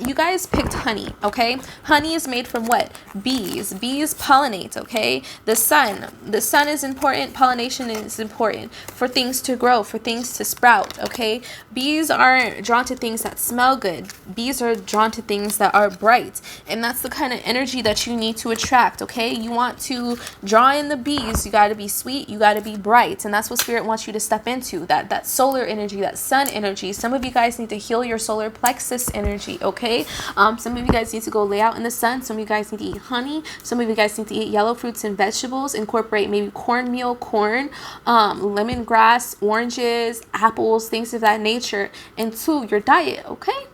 you guys picked honey, okay? Honey is made from what? Bees. Bees pollinate. Okay, the sun is important. Pollination is important for things to grow, for things to sprout. Okay, bees are drawn to things that smell good. Bees are drawn to things that are bright, and that's the kind of energy that you need to attract. Okay, you want to draw in the bees, you got to be sweet, you got to be bright, and that's what spirit wants you to step into, that solar energy, that sun energy. Some of you guys need to heal your solar plexus energy. Okay, some of you guys need to go lay out in the sun. Some of you guys need to eat honey. Some of you guys need to eat yellow fruits and vegetables. Incorporate maybe cornmeal, corn, lemongrass, oranges, apples, things of that nature into your diet. Okay,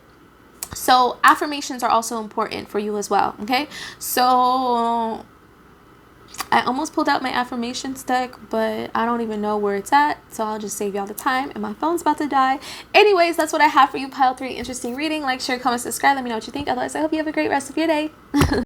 so affirmations are also important for you as well. Okay, so I almost pulled out my affirmations deck, but I don't even know where it's at, so I'll just save y'all the time, and my phone's about to die. Anyways, that's what I have for you, pile 3. Interesting reading. Like, share, comment, subscribe. Let me know what you think. Otherwise, I hope you have a great rest of your day.